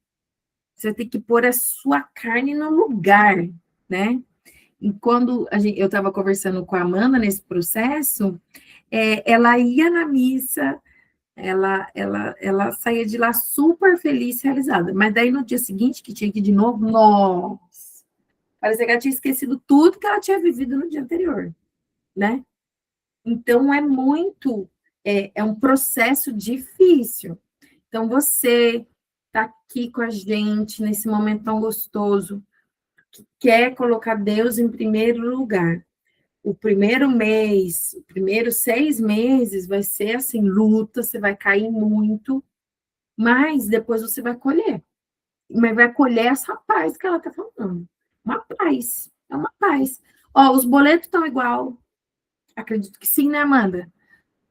B: você tem que pôr a sua carne no lugar, né? E quando eu estava conversando com a Amanda nesse processo, ela ia na missa, ela saía de lá super feliz, realizada. Mas daí no dia seguinte, que tinha que ir de novo, nossa, parecia que ela tinha esquecido tudo que ela tinha vivido no dia anterior, né? Então é um processo difícil. Então você está aqui com a gente nesse momento tão gostoso, que quer colocar Deus em primeiro lugar. O primeiro mês, os primeiros 6 meses vai ser assim, luta, você vai cair muito, mas depois você vai colher. Mas vai colher essa paz que ela está falando. Uma paz, é uma paz. Ó, os boletos estão igual. Acredito que sim, né, Amanda?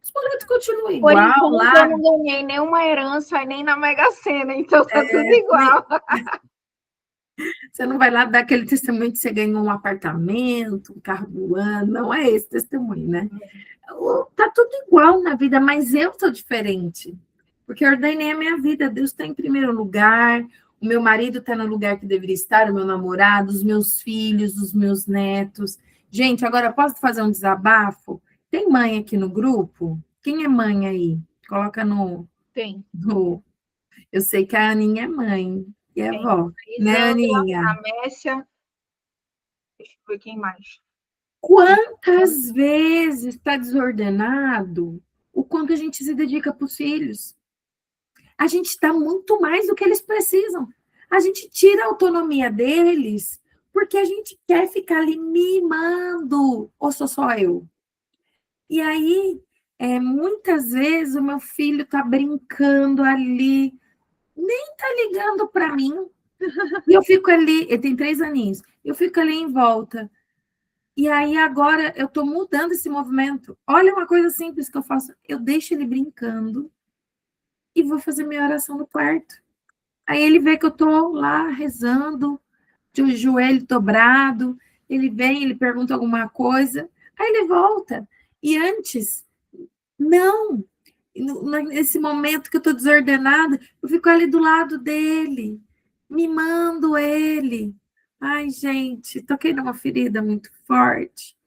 B: Os boletos continuam
A: Por
B: igual
A: enquanto, eu
B: lá.
A: não ganhei nenhuma herança e nem na Mega Sena, então tá tudo igual.
B: Você não vai lá dar aquele testemunho que você ganhou um apartamento, um carro do ano. Não é esse testemunho, né? Tá tudo igual na vida, mas eu sou diferente. Porque eu ordenei a minha vida. Deus está em primeiro lugar. O meu marido está no lugar que deveria estar, o meu namorado, os meus filhos, os meus netos. Gente, agora posso fazer um desabafo? Tem mãe aqui no grupo? Quem é mãe aí? Coloca
A: Tem.
B: Eu sei que a Aninha é mãe e é
A: Tem.
B: avó, né, Aninha?
A: A Messia, deixa eu ver quem mais.
B: Quantas vezes está desordenado o quanto a gente se dedica para os filhos? A gente dá muito mais do que eles precisam. A gente tira a autonomia deles porque a gente quer ficar ali mimando. Ou sou só eu? E aí, muitas vezes o meu filho está brincando ali, nem está ligando para mim. E eu fico ali, ele tem 3 aninhos, eu fico ali em volta. E aí agora eu estou mudando esse movimento. Olha uma coisa simples que eu faço. Eu deixo ele brincando e vou fazer minha oração no quarto. Aí ele vê que eu estou lá rezando, de um joelho dobrado. Ele vem, ele pergunta alguma coisa. Aí ele volta. E antes, não. Nesse momento que eu estou desordenada, eu fico ali do lado dele, mimando ele. Ai, gente, toquei numa ferida muito forte,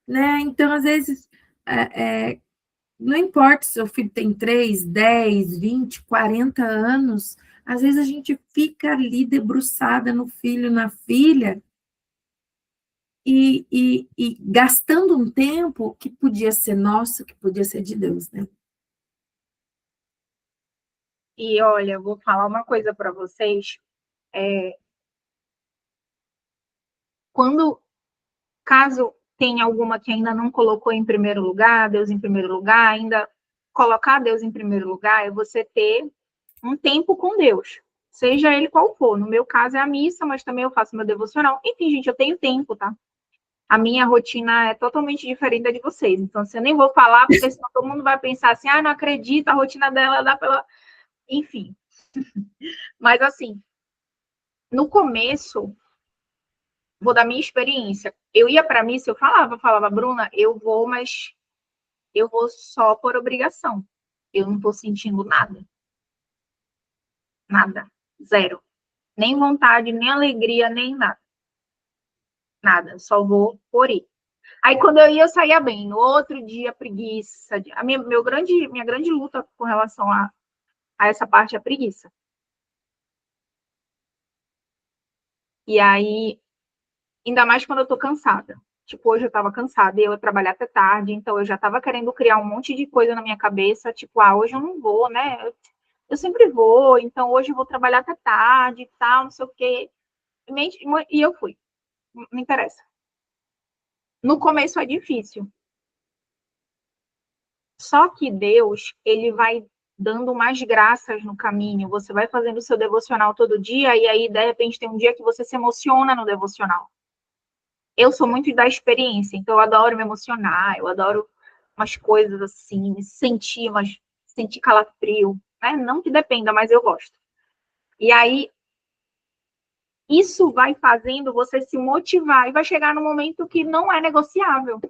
B: né? Então, às vezes, não importa se o filho tem 3, 10, 20, 40 anos, às vezes a gente fica ali debruçada no filho, na filha, e gastando um tempo que podia ser nosso, que podia ser de Deus, né?
A: E olha, eu vou falar uma coisa para vocês. Caso tenha alguma que ainda não colocou em primeiro lugar, Deus em primeiro lugar, ainda colocar Deus em primeiro lugar é você ter um tempo com Deus, seja ele qual for. No meu caso é a missa, mas também eu faço meu devocional. Enfim, gente, eu tenho tempo, tá? A minha rotina é totalmente diferente da de vocês. Então, assim, eu nem vou falar, porque senão todo mundo vai pensar assim, não acredito, a rotina dela dá pela... Enfim. Mas, assim, no começo, vou dar minha experiência. Eu ia para missa, eu falava, Bruna, eu vou, mas eu vou só por obrigação. Eu não estou sentindo nada. Nada. Zero. Nem vontade, nem alegria, nem nada. Nada. Só vou por ir. Aí, quando eu ia, eu saía bem. No outro dia, preguiça. Minha grande luta com relação a essa parte é a preguiça. E aí, ainda mais quando eu tô cansada. Tipo, hoje eu tava cansada e eu ia trabalhar até tarde, então eu já tava querendo criar um monte de coisa na minha cabeça, tipo, hoje eu não vou, né? Eu sempre vou, então hoje eu vou trabalhar até tarde e tal, não sei o quê. E eu fui. Não interessa. No começo é difícil. Só que Deus, ele vai dando mais graças no caminho. Você vai fazendo o seu devocional todo dia e aí, de repente, tem um dia que você se emociona no devocional. Eu sou muito da experiência, então eu adoro me emocionar, eu adoro umas coisas assim, sentir calafrio, né? Não que dependa, mas eu gosto. E aí, isso vai fazendo você se motivar e vai chegar no momento que não é negociável.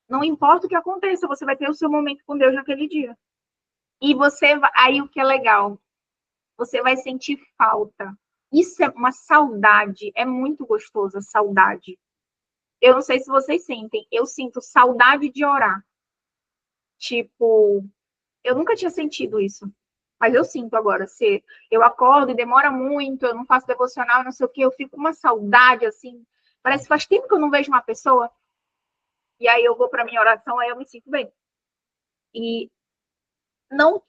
A: Não importa o que aconteça, você vai ter o seu momento com Deus naquele dia. E você vai, aí o que é legal, você vai sentir falta. Isso é uma saudade, é muito gostoso a saudade. Eu não sei se vocês sentem, eu sinto saudade de orar. Tipo, eu nunca tinha sentido isso, mas eu sinto agora. Se eu acordo e demora muito, eu não faço devocional, não sei o quê, eu fico com uma saudade, assim. Parece que faz tempo que eu não vejo uma pessoa, e aí eu vou para minha oração, aí eu me sinto bem. E não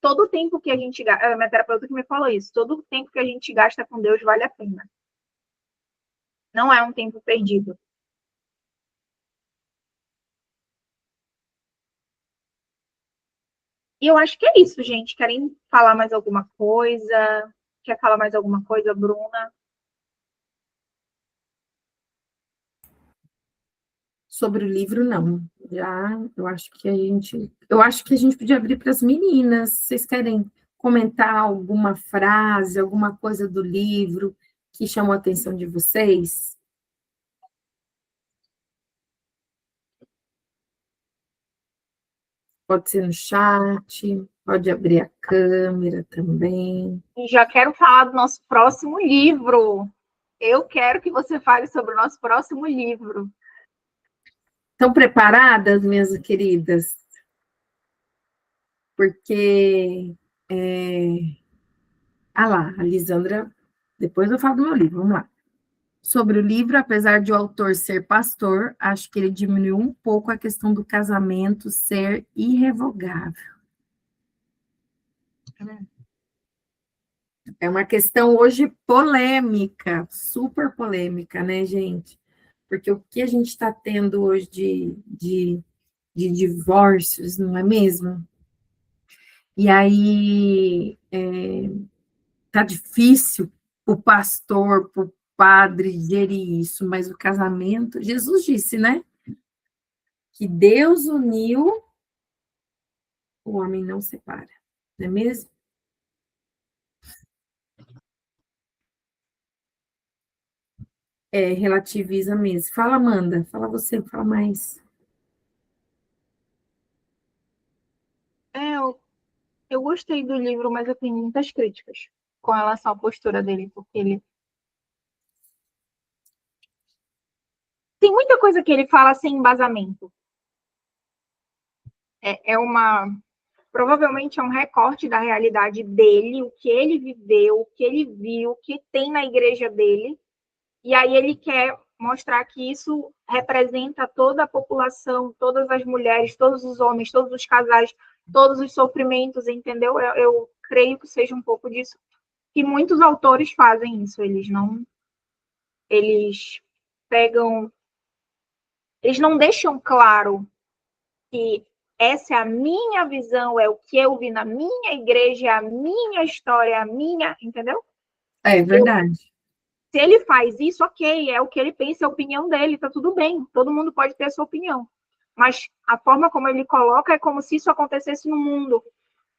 A: todo o tempo que a gente gasta, a minha terapeuta que me falou isso, todo o tempo que a gente gasta com Deus vale a pena. Não é um tempo perdido. E eu acho que é isso, gente. Querem falar mais alguma coisa? Quer falar mais alguma coisa, Bruna?
B: Sobre o livro, não. Já, eu acho que a gente podia abrir para as meninas. Vocês querem comentar alguma frase, alguma coisa do livro que chamou a atenção de vocês? Pode ser no chat, pode abrir a câmera também.
A: E já quero falar do nosso próximo livro. Eu quero que você fale sobre o nosso próximo livro.
B: Estão preparadas, minhas queridas? Porque. Ah lá, a Lisandra. Depois eu falo do meu livro, vamos lá. Sobre o livro, apesar de o autor ser pastor, acho que ele diminuiu um pouco a questão do casamento ser irrevogável. É uma questão hoje polêmica, super polêmica, né, gente? Porque o que a gente está tendo hoje de divórcios, não é mesmo? E aí tá difícil o pastor, o padre gerir isso, mas o casamento, Jesus disse, né? Que Deus uniu, o homem não separa, não é mesmo? É, relativiza mesmo. Fala, Amanda, fala você, fala mais.
A: Eu gostei do livro, mas eu tenho muitas críticas com relação à postura dele, porque ele tem muita coisa que ele fala sem embasamento. É uma provavelmente é um recorte da realidade dele, o que ele viveu, o que ele viu, o que tem na igreja dele, e aí ele quer mostrar que isso representa toda a população, todas as mulheres, todos os homens, todos os casais, todos os sofrimentos, entendeu? Eu creio que seja um pouco disso. E muitos autores fazem isso, eles pegam, eles não deixam claro que essa é a minha visão, é o que eu vi na minha igreja, é a minha história, é a minha, entendeu?
B: É verdade.
A: Se ele faz isso, ok, é o que ele pensa, é a opinião dele, tá tudo bem, todo mundo pode ter a sua opinião. Mas a forma como ele coloca é como se isso acontecesse no mundo,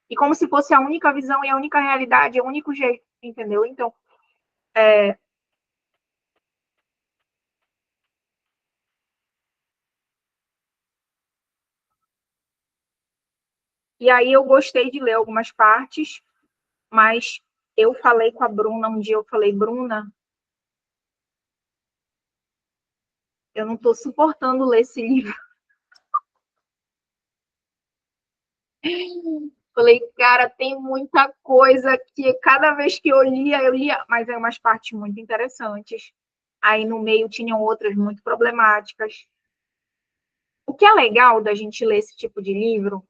A: e como se fosse a única visão e a única realidade, é o único jeito, entendeu? Então, e aí eu gostei de ler algumas partes, mas eu falei com a Bruna, um dia eu falei, Bruna, eu não estou suportando ler esse livro. Falei, cara, tem muita coisa que cada vez que eu lia, mas é umas partes muito interessantes. Aí no meio tinham outras muito problemáticas. O que é legal da gente ler esse tipo de livro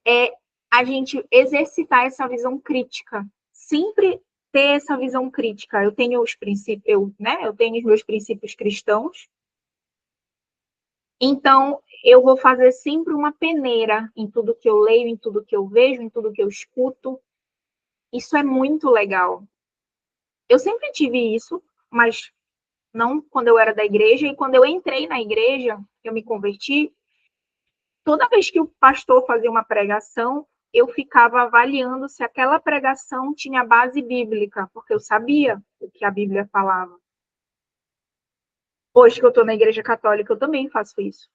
A: é a gente exercitar essa visão crítica. Sempre ter essa visão crítica. Eu tenho os princípios, eu tenho os meus princípios cristãos. Então, eu vou fazer sempre uma peneira em tudo que eu leio, em tudo que eu vejo, em tudo que eu escuto. Isso é muito legal. Eu sempre tive isso, mas não quando eu era da igreja. E quando eu entrei na igreja, eu me converti, toda vez que o pastor fazia uma pregação, eu ficava avaliando se aquela pregação tinha base bíblica, porque eu sabia o que a Bíblia falava. Hoje que eu estou na igreja católica, eu também faço isso.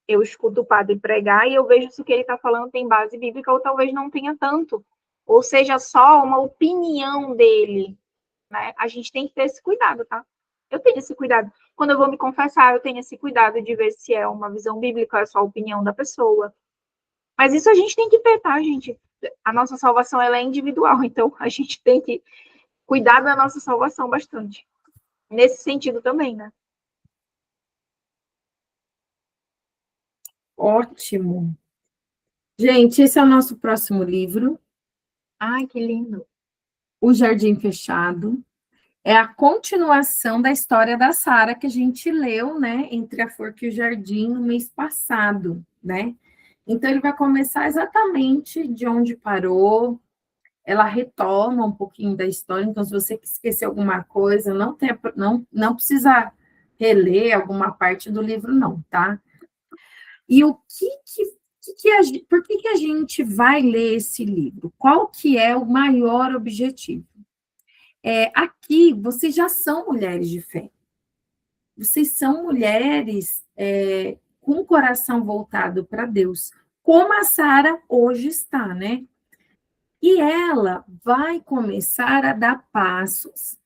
A: eu escuto o padre pregar e eu vejo se o que ele está falando tem base bíblica ou talvez não tenha tanto. Ou seja, só uma opinião dele, né? A gente tem que ter esse cuidado, tá? Eu tenho esse cuidado. Quando eu vou me confessar, eu tenho esse cuidado de ver se é uma visão bíblica ou é só a opinião da pessoa. Mas isso a gente tem que ter, tá, gente? A nossa salvação, ela é individual, então a gente tem que cuidar da nossa salvação bastante. Nesse sentido também, né?
B: Ótimo. Gente, esse é o nosso próximo livro,
A: Ai, que lindo.
B: O Jardim Fechado. É a continuação da história da Sara que a gente leu, né, entre a Forca e o Jardim no mês passado, né? Então ele vai começar exatamente de onde parou. Ela retoma um pouquinho da história, então se você esquecer alguma coisa, não precisa reler alguma parte do livro, não, tá? E por que a gente vai ler esse livro? Qual que é o maior objetivo? Aqui, vocês já são mulheres de fé. Vocês são mulheres com o coração voltado para Deus, como a Sara hoje está, né? E ela vai começar a dar passos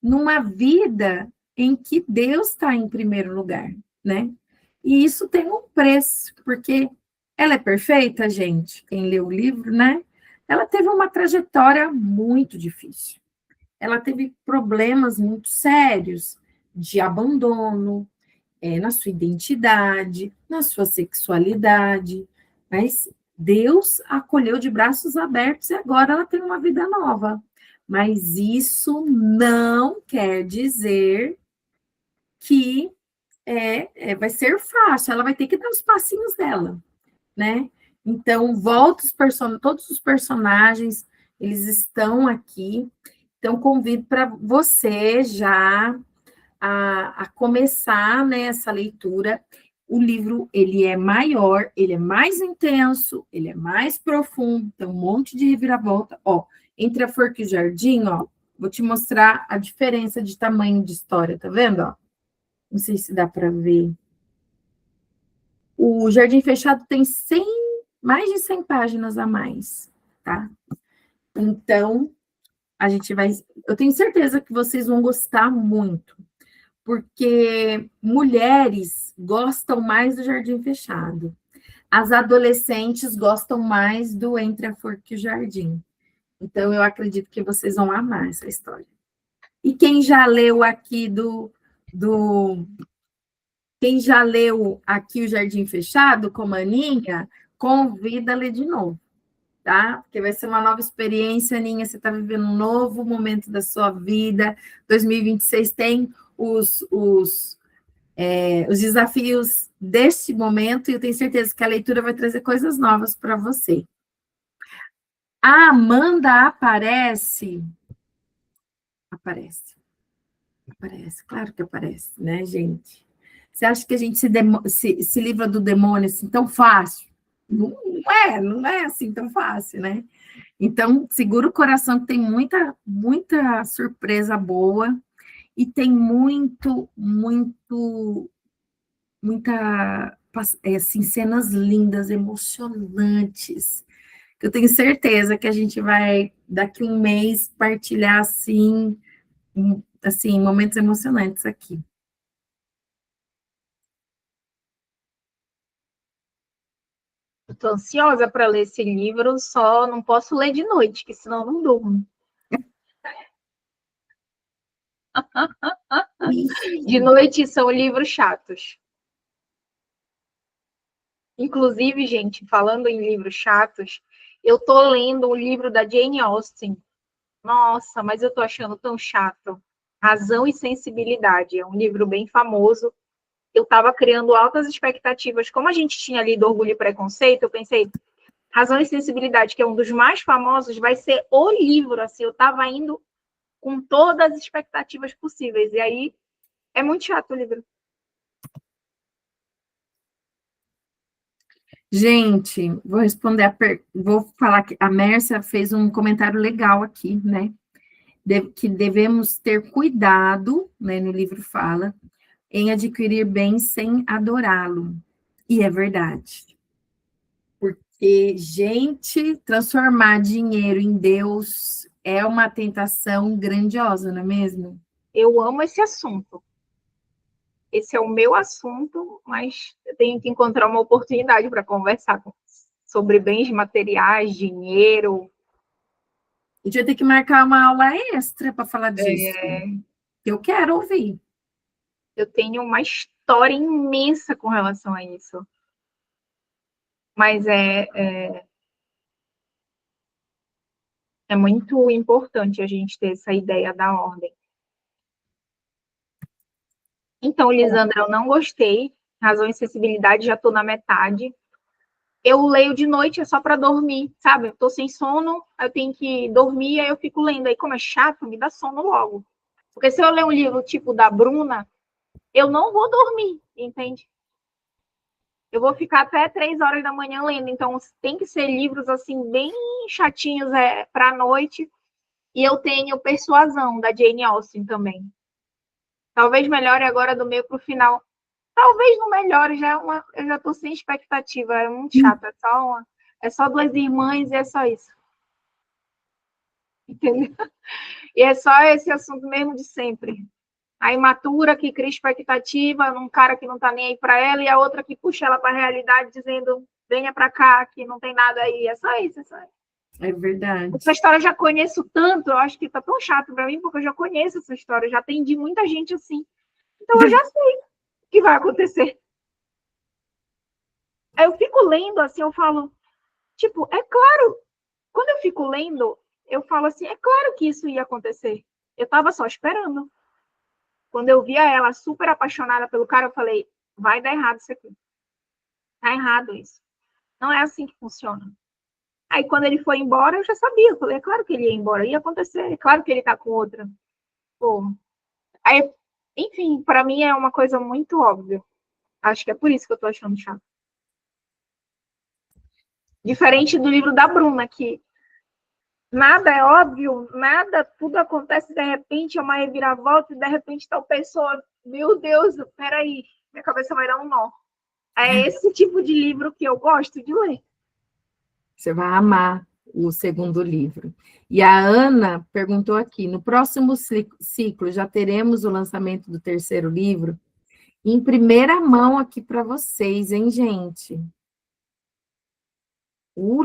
B: numa vida em que Deus está em primeiro lugar, né? E isso tem um preço, porque ela é perfeita, gente. Quem lê o livro, né? Ela teve uma trajetória muito difícil. Ela teve problemas muito sérios de abandono, na sua identidade, na sua sexualidade, mas Deus a acolheu de braços abertos e agora ela tem uma vida nova. Mas isso não quer dizer que vai ser fácil, ela vai ter que dar os passinhos dela, né? Então, todos os personagens, eles estão aqui. Então, convido para você já a começar, né, essa leitura. O livro, ele é maior, ele é mais intenso, ele é mais profundo, tem um monte de reviravolta. Ó, entre a Forca e o Jardim, ó, vou te mostrar a diferença de tamanho de história, tá vendo? Ó? Não sei se dá para ver. O Jardim Fechado tem mais de 100 páginas a mais, tá? Então, eu tenho certeza que vocês vão gostar muito, porque mulheres gostam mais do Jardim Fechado. As adolescentes gostam mais do Entre a Forca e o Jardim. Então, eu acredito que vocês vão amar essa história. E quem já leu aqui quem já leu aqui o Jardim Fechado, com a Aninha, convida a ler de novo, tá? Porque vai ser uma nova experiência, Aninha, você está vivendo um novo momento da sua vida. 2026 tem os desafios deste momento, e eu tenho certeza que a leitura vai trazer coisas novas para você. A Amanda aparece, claro que aparece, né, gente? Você acha que a gente se livra do demônio assim tão fácil? Não é assim tão fácil, né? Então, segura o coração, que tem muita surpresa boa, e tem muita, assim, cenas lindas, emocionantes, que eu tenho certeza que a gente vai, daqui um mês, partilhar, assim, momentos emocionantes aqui.
A: Estou ansiosa para ler esse livro, só não posso ler de noite, que senão não durmo. De noite são livros chatos. Inclusive, gente, falando em livros chatos, eu tô lendo um livro da Jane Austen. Nossa, mas eu tô achando tão chato. Razão e Sensibilidade. É um livro bem famoso. Eu estava criando altas expectativas. Como a gente tinha lido Orgulho e Preconceito, eu pensei, Razão e Sensibilidade, que é um dos mais famosos, vai ser o livro. Assim, eu estava indo com todas as expectativas possíveis. E aí, é muito chato o livro.
B: Gente, vou falar que a Mércia fez um comentário legal aqui, né? Que devemos ter cuidado, né? No livro fala, em adquirir bem sem adorá-lo. E é verdade. Porque, gente, transformar dinheiro em Deus é uma tentação grandiosa, não é mesmo?
A: Eu amo esse assunto. Esse é o meu assunto, mas eu tenho que encontrar uma oportunidade para conversar sobre bens materiais, dinheiro.
B: A gente vai ter que marcar uma aula extra para falar disso. Eu quero ouvir.
A: Eu tenho uma história imensa com relação a isso. Mas é muito importante a gente ter essa ideia da ordem. Então, Lisandra, eu não gostei. Razão e sensibilidade, já estou na metade. Eu leio de noite, é só para dormir, sabe? Eu tô sem sono, eu tenho que dormir, aí eu fico lendo. Aí, como é chato, me dá sono logo. Porque se eu ler um livro tipo da Bruna, eu não vou dormir, entende? Eu vou ficar até 3 horas da manhã lendo. Então, tem que ser livros, assim, bem chatinhos para a noite. E eu tenho Persuasão, da Jane Austen também. Talvez melhore agora do meio para o final. Talvez não melhore, eu já estou sem expectativa. É muito chato, é só duas irmãs e é só isso. Entendeu? E é só esse assunto mesmo de sempre. A imatura que cria expectativa num cara que não tá nem aí para ela e a outra que puxa ela para a realidade dizendo venha para cá, que não tem nada aí. É só isso, é só isso.
B: É verdade.
A: Essa história eu já conheço tanto, eu acho que tá tão chato para mim, porque eu já conheço essa história, eu já atendi muita gente assim. Então eu já sei o que vai acontecer. Aí eu fico lendo assim, eu falo, tipo, é claro, quando eu fico lendo, eu falo assim, é claro que isso ia acontecer. Eu tava só esperando. Quando eu via ela super apaixonada pelo cara, eu falei, vai dar errado isso aqui. Tá errado isso. Não é assim que funciona. Aí quando ele foi embora, eu já sabia. Eu falei, é claro que ele ia embora, ia acontecer, é claro que ele tá com outra. Pô. Aí, enfim, para mim é uma coisa muito óbvia. Acho que é por isso que eu tô achando chato. Diferente do livro da Bruna, que nada é óbvio, nada, tudo acontece de repente, é uma reviravolta, e de repente tal pessoa, meu Deus, peraí, minha cabeça vai dar um nó. É esse tipo de livro que eu gosto de ler.
B: Você vai amar o segundo livro. E a Ana perguntou aqui: no próximo ciclo já teremos o lançamento do terceiro livro? Em primeira mão aqui para vocês, hein, gente? O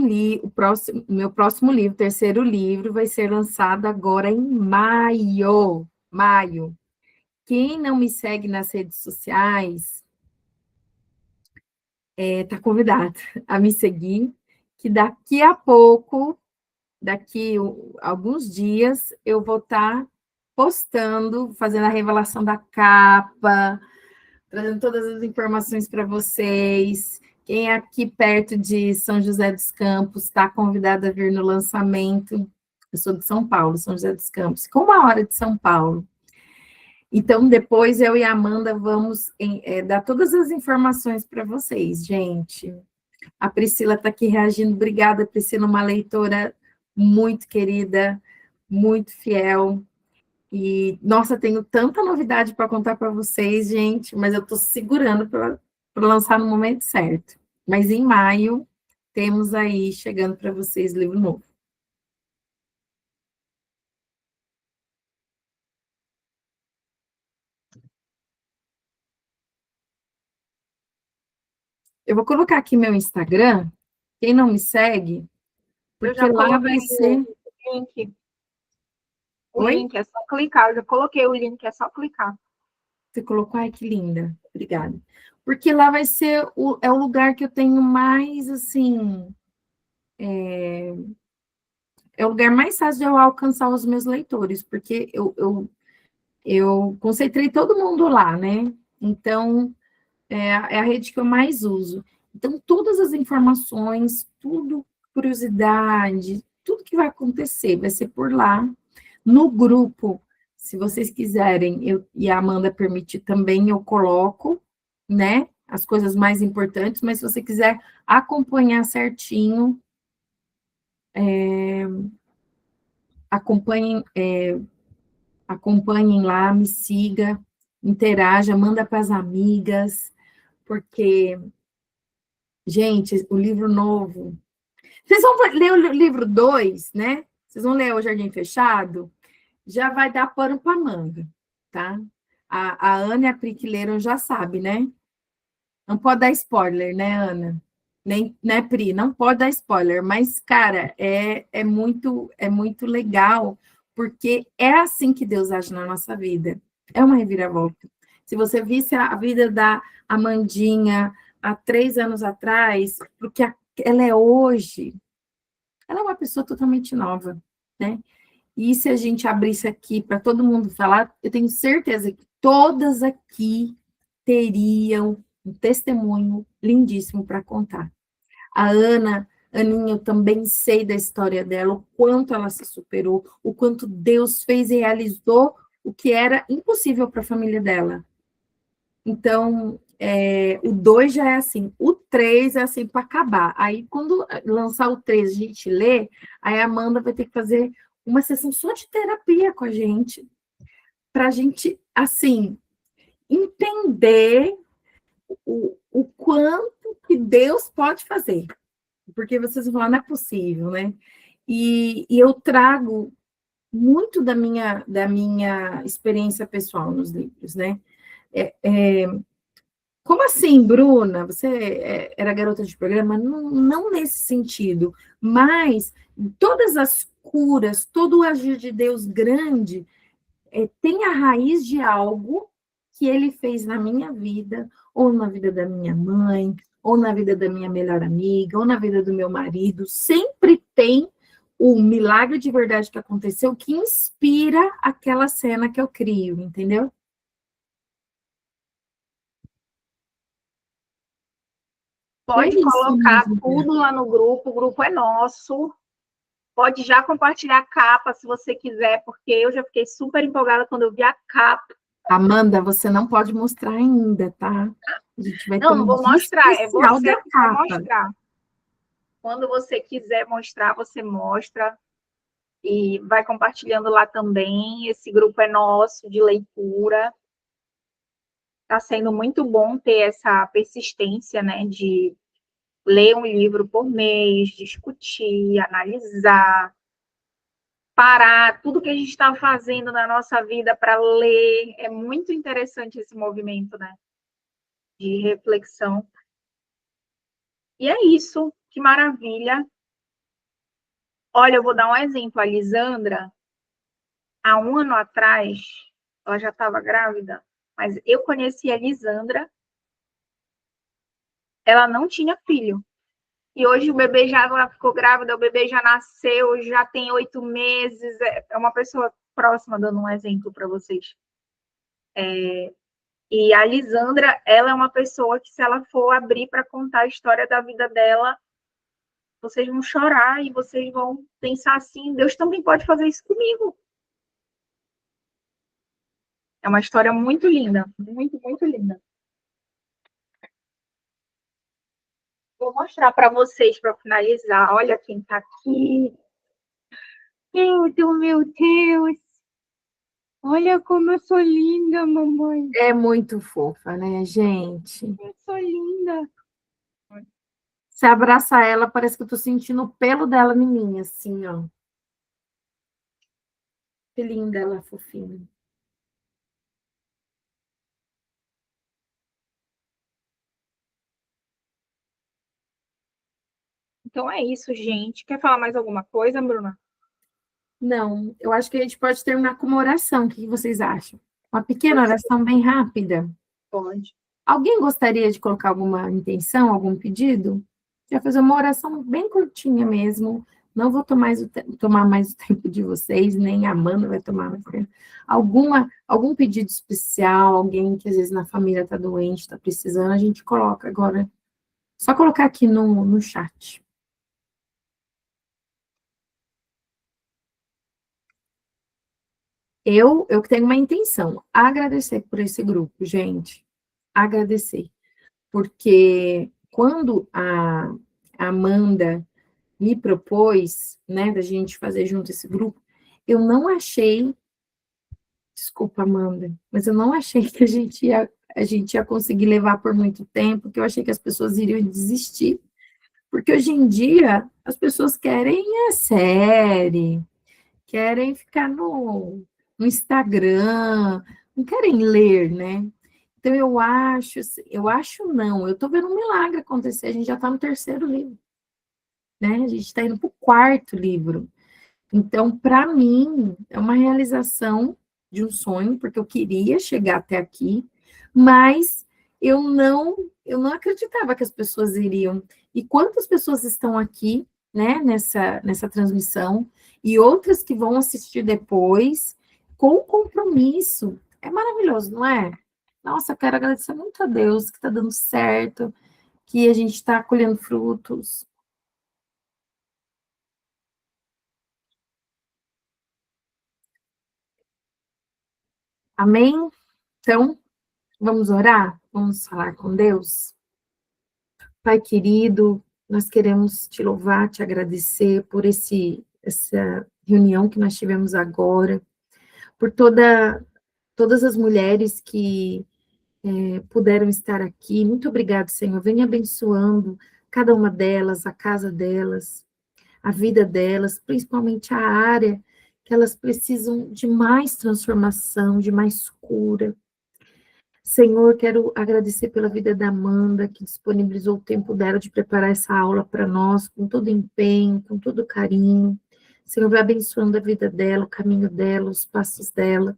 B: meu próximo livro, terceiro livro, vai ser lançado agora em maio. Maio. Quem não me segue nas redes sociais, está convidado a me seguir, que daqui a pouco, alguns dias, eu vou estar postando, fazendo a revelação da capa, trazendo todas as informações para vocês. Quem é aqui perto de São José dos Campos está convidado a vir no lançamento. Eu sou de São Paulo, São José dos Campos, com 1 hora de São Paulo. Então, depois eu e a Amanda vamos dar todas as informações para vocês, gente. A Priscila está aqui reagindo. Obrigada, Priscila, uma leitora muito querida, muito fiel. E, nossa, tenho tanta novidade para contar para vocês, gente, mas eu estou segurando para lançar no momento certo. Mas em maio, temos aí, chegando para vocês, livro novo. Eu vou colocar aqui meu Instagram, quem não me segue, porque lá vai ser...
A: O link. O
B: Oi?
A: link, é só clicar. Eu já coloquei o link, é só clicar.
B: Você colocou, ai, que linda. Obrigada. Porque lá vai ser o lugar que eu tenho mais, assim... É o lugar mais fácil de eu alcançar os meus leitores, porque eu concentrei todo mundo lá, né? Então, é a rede que eu mais uso. Então, todas as informações, tudo, curiosidade, tudo que vai acontecer vai ser por lá. No grupo, se vocês quiserem, eu e a Amanda permitir também, eu coloco, né? As coisas mais importantes, mas se você quiser acompanhar certinho, acompanhem, acompanhem lá, me siga, interaja, manda para as amigas, porque Gente, o livro novo. Vocês vão ler o livro 2, né? Vocês vão ler O Jardim Fechado? Já vai dar pano para manga, tá? A Ana e a Pri que leram já sabe, né? Não pode dar spoiler, né, Ana? Nem, né, Pri? Não pode dar spoiler, mas, cara, é muito legal, porque é assim que Deus age na nossa vida. É uma reviravolta. Se você visse a vida da Amandinha há 3 anos atrás, porque ela é hoje, ela é uma pessoa totalmente nova, né? E se a gente abrisse aqui para todo mundo falar, eu tenho certeza que todas aqui teriam um testemunho lindíssimo para contar. A Aninha, eu também sei da história dela, o quanto ela se superou, o quanto Deus fez e realizou o que era impossível para a família dela. Então, o 2 já é assim, o 3 é assim para acabar. Aí, quando lançar o 3 a gente lê, aí a Amanda vai ter que fazer uma sessão só de terapia com a gente, para a gente, assim, entender o quanto que Deus pode fazer. Porque vocês vão falar, não é possível, né? E eu trago muito da minha experiência pessoal nos livros, né? Como assim, Bruna? Você era garota de programa? Não, não nesse sentido, mas todas as curas, todo o agir de Deus grande tem a raiz de algo que ele fez na minha vida, ou na vida da minha mãe, ou na vida da minha melhor amiga, ou na vida do meu marido. Sempre tem o milagre de verdade que aconteceu que inspira aquela cena que eu crio, entendeu? E é
A: Pode
B: isso, minha
A: colocar
B: amiga.
A: tudo lá no grupo, o grupo é nosso. Pode já compartilhar a capa se você quiser, porque eu já fiquei super empolgada quando eu vi a capa.
B: Amanda, você não pode mostrar ainda, tá? A gente vai ter
A: Não, não
B: um
A: vou
B: dia
A: mostrar, é
B: especial
A: você
B: da
A: que vai
B: capa.
A: mostrar. Quando você quiser mostrar, você mostra e vai compartilhando lá também. Esse grupo é nosso de leitura. Está sendo muito bom ter essa persistência, né, de ler um livro por mês, discutir, analisar, parar tudo que a gente está fazendo na nossa vida para ler. É muito interessante esse movimento, né, de reflexão. E é isso, que maravilha. Olha, eu vou dar um exemplo. A Lisandra, há um ano atrás, ela já estava grávida, mas eu conheci a Lisandra, ela não tinha filho. E hoje o bebê já ela ficou grávida, o bebê já nasceu, já tem 8 meses. É uma pessoa próxima, dando um exemplo para vocês. E a Lisandra, ela é uma pessoa que, se ela for abrir para contar a história da vida dela, vocês vão chorar e vocês vão pensar assim: Deus também pode fazer isso comigo. É uma história muito linda, muito, muito linda. Vou mostrar para vocês para finalizar. Olha quem está aqui. Meu Deus. Olha como eu sou linda, mamãe.
B: É muito fofa, né, gente?
A: Eu sou linda.
B: Se abraça ela, parece que eu tô sentindo o pelo dela em mim, assim, ó. Que linda ela, fofinha.
A: Então é isso, gente. Quer falar mais alguma coisa, Bruna?
B: Não, eu acho que a gente pode terminar com uma oração. O que vocês acham? Uma pequena
A: Pode ser.
B: oração bem rápida.
A: Pode.
B: Alguém gostaria de colocar alguma intenção, algum pedido? Já fazer uma oração bem curtinha mesmo. Não vou tomar mais o tempo de vocês, nem a Amanda vai tomar mais tempo. Algum pedido especial, alguém que às vezes na família está doente, está precisando, a gente coloca agora. Só colocar aqui no chat. Eu tenho uma intenção, agradecer por esse grupo, gente. Agradecer. Porque quando a Amanda me propôs, né, da gente fazer junto esse grupo, eu não achei, desculpa, Amanda, mas eu não achei que a gente ia a gente ia conseguir levar por muito tempo, que eu achei que as pessoas iriam desistir. Porque hoje em dia as pessoas querem série, querem ficar no Instagram, não querem ler, né? Então eu acho não, eu estou vendo um milagre acontecer, a gente já está no terceiro livro, né? A gente está indo para o quarto livro. Então, para mim, é uma realização de um sonho, porque eu queria chegar até aqui, mas eu não acreditava que as pessoas iriam. E quantas pessoas estão aqui, né, nessa transmissão, e outras que vão assistir depois, com compromisso. É maravilhoso, não é? Nossa, eu quero agradecer muito a Deus que está dando certo, que a gente está colhendo frutos. Amém? Então, vamos orar? Vamos falar com Deus? Pai querido, nós queremos te louvar, te agradecer por essa reunião que nós tivemos agora, por todas as mulheres que puderam estar aqui. Muito obrigado, Senhor. Venha abençoando cada uma delas, a casa delas, a vida delas, principalmente a área que elas precisam de mais transformação, de mais cura. Senhor, quero agradecer pela vida da Amanda, que disponibilizou o tempo dela de preparar essa aula para nós, com todo empenho, com todo carinho. Senhor, vai abençoando a vida dela, o caminho dela, os passos dela.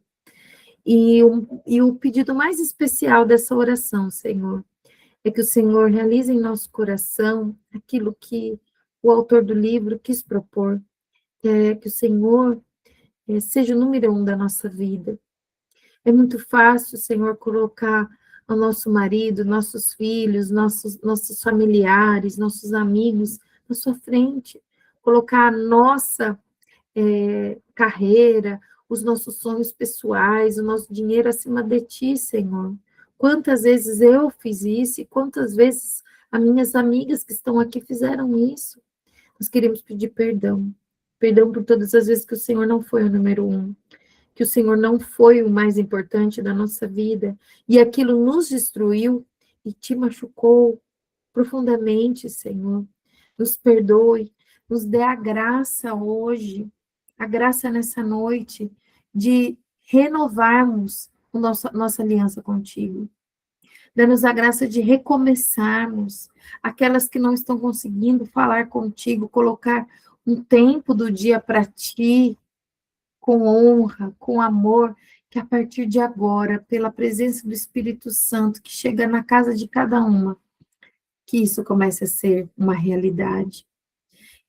B: E o pedido mais especial dessa oração, Senhor, é que o Senhor realize em nosso coração aquilo que o autor do livro quis propor, que o Senhor seja o número 1 da nossa vida. É muito fácil, Senhor, colocar o nosso marido, nossos filhos, nossos familiares, nossos amigos na sua frente. Colocar a nossa carreira, os nossos sonhos pessoais, o nosso dinheiro acima de ti, Senhor. Quantas vezes eu fiz isso e quantas vezes as minhas amigas que estão aqui fizeram isso. Nós queremos pedir perdão. Perdão por todas as vezes que o Senhor não foi o número 1, que o Senhor não foi o mais importante da nossa vida, e aquilo nos destruiu e te machucou profundamente, Senhor. Nos perdoe, nos dê a graça hoje, a graça nessa noite, de renovarmos nossa aliança contigo. Dá-nos a graça de recomeçarmos, aquelas que não estão conseguindo falar contigo, colocar um tempo do dia para ti, com honra, com amor, que a partir de agora, pela presença do Espírito Santo, que chega na casa de cada uma, que isso comece a ser uma realidade.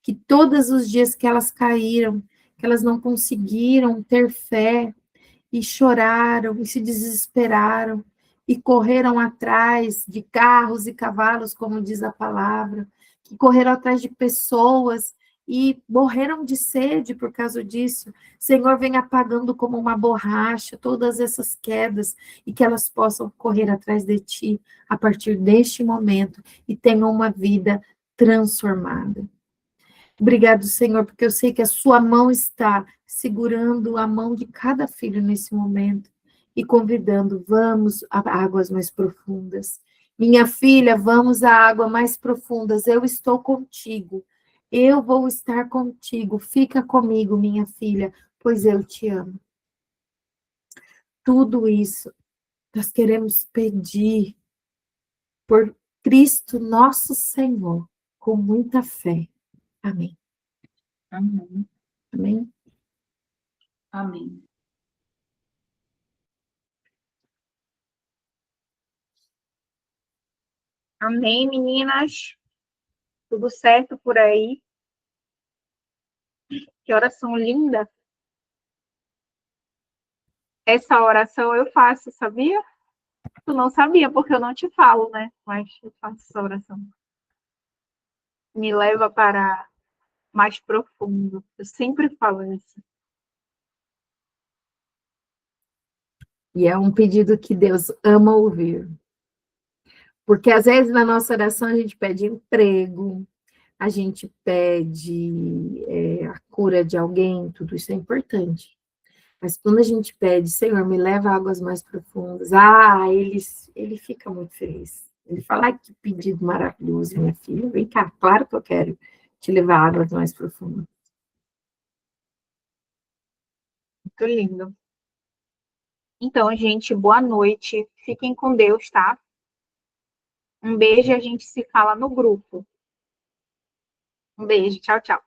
B: Que todos os dias que elas caíram, que elas não conseguiram ter fé, e choraram, e se desesperaram, e correram atrás de carros e cavalos, como diz a palavra, que correram atrás de pessoas e morreram de sede por causa disso. Senhor, vem apagando como uma borracha todas essas quedas e que elas possam correr atrás de Ti a partir deste momento e tenham uma vida transformada. Obrigado, Senhor, porque eu sei que a sua mão está segurando a mão de cada filho nesse momento e convidando, vamos a águas mais profundas. Minha filha, vamos a águas mais profundas. Eu estou contigo. Eu vou estar contigo. Fica comigo, minha filha, pois eu te amo. Tudo isso nós queremos pedir por Cristo nosso Senhor, com muita fé. Amém.
A: Amém.
B: Amém.
A: Amém. Amém, meninas. Tudo certo por aí? Que oração linda. Essa oração eu faço, sabia? Tu não sabia, porque eu não te falo, né? Mas eu faço essa oração. Me leva para mais profundo. Eu sempre falo isso.
B: E é um pedido que Deus ama ouvir. Porque às vezes na nossa oração a gente pede emprego, a gente pede a cura de alguém, tudo isso é importante. Mas quando a gente pede, Senhor, me leva a águas mais profundas, ele fica muito feliz. Ele fala, ai, que pedido maravilhoso, minha filha. Vem cá, claro que eu quero te levar a águas mais profundas.
A: Muito lindo. Então, gente, boa noite. Fiquem com Deus, tá? Um beijo e a gente se fala no grupo. Um beijo. Tchau, tchau.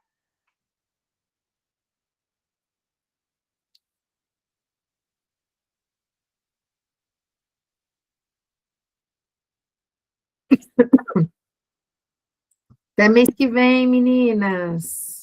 B: Até mês que vem, meninas.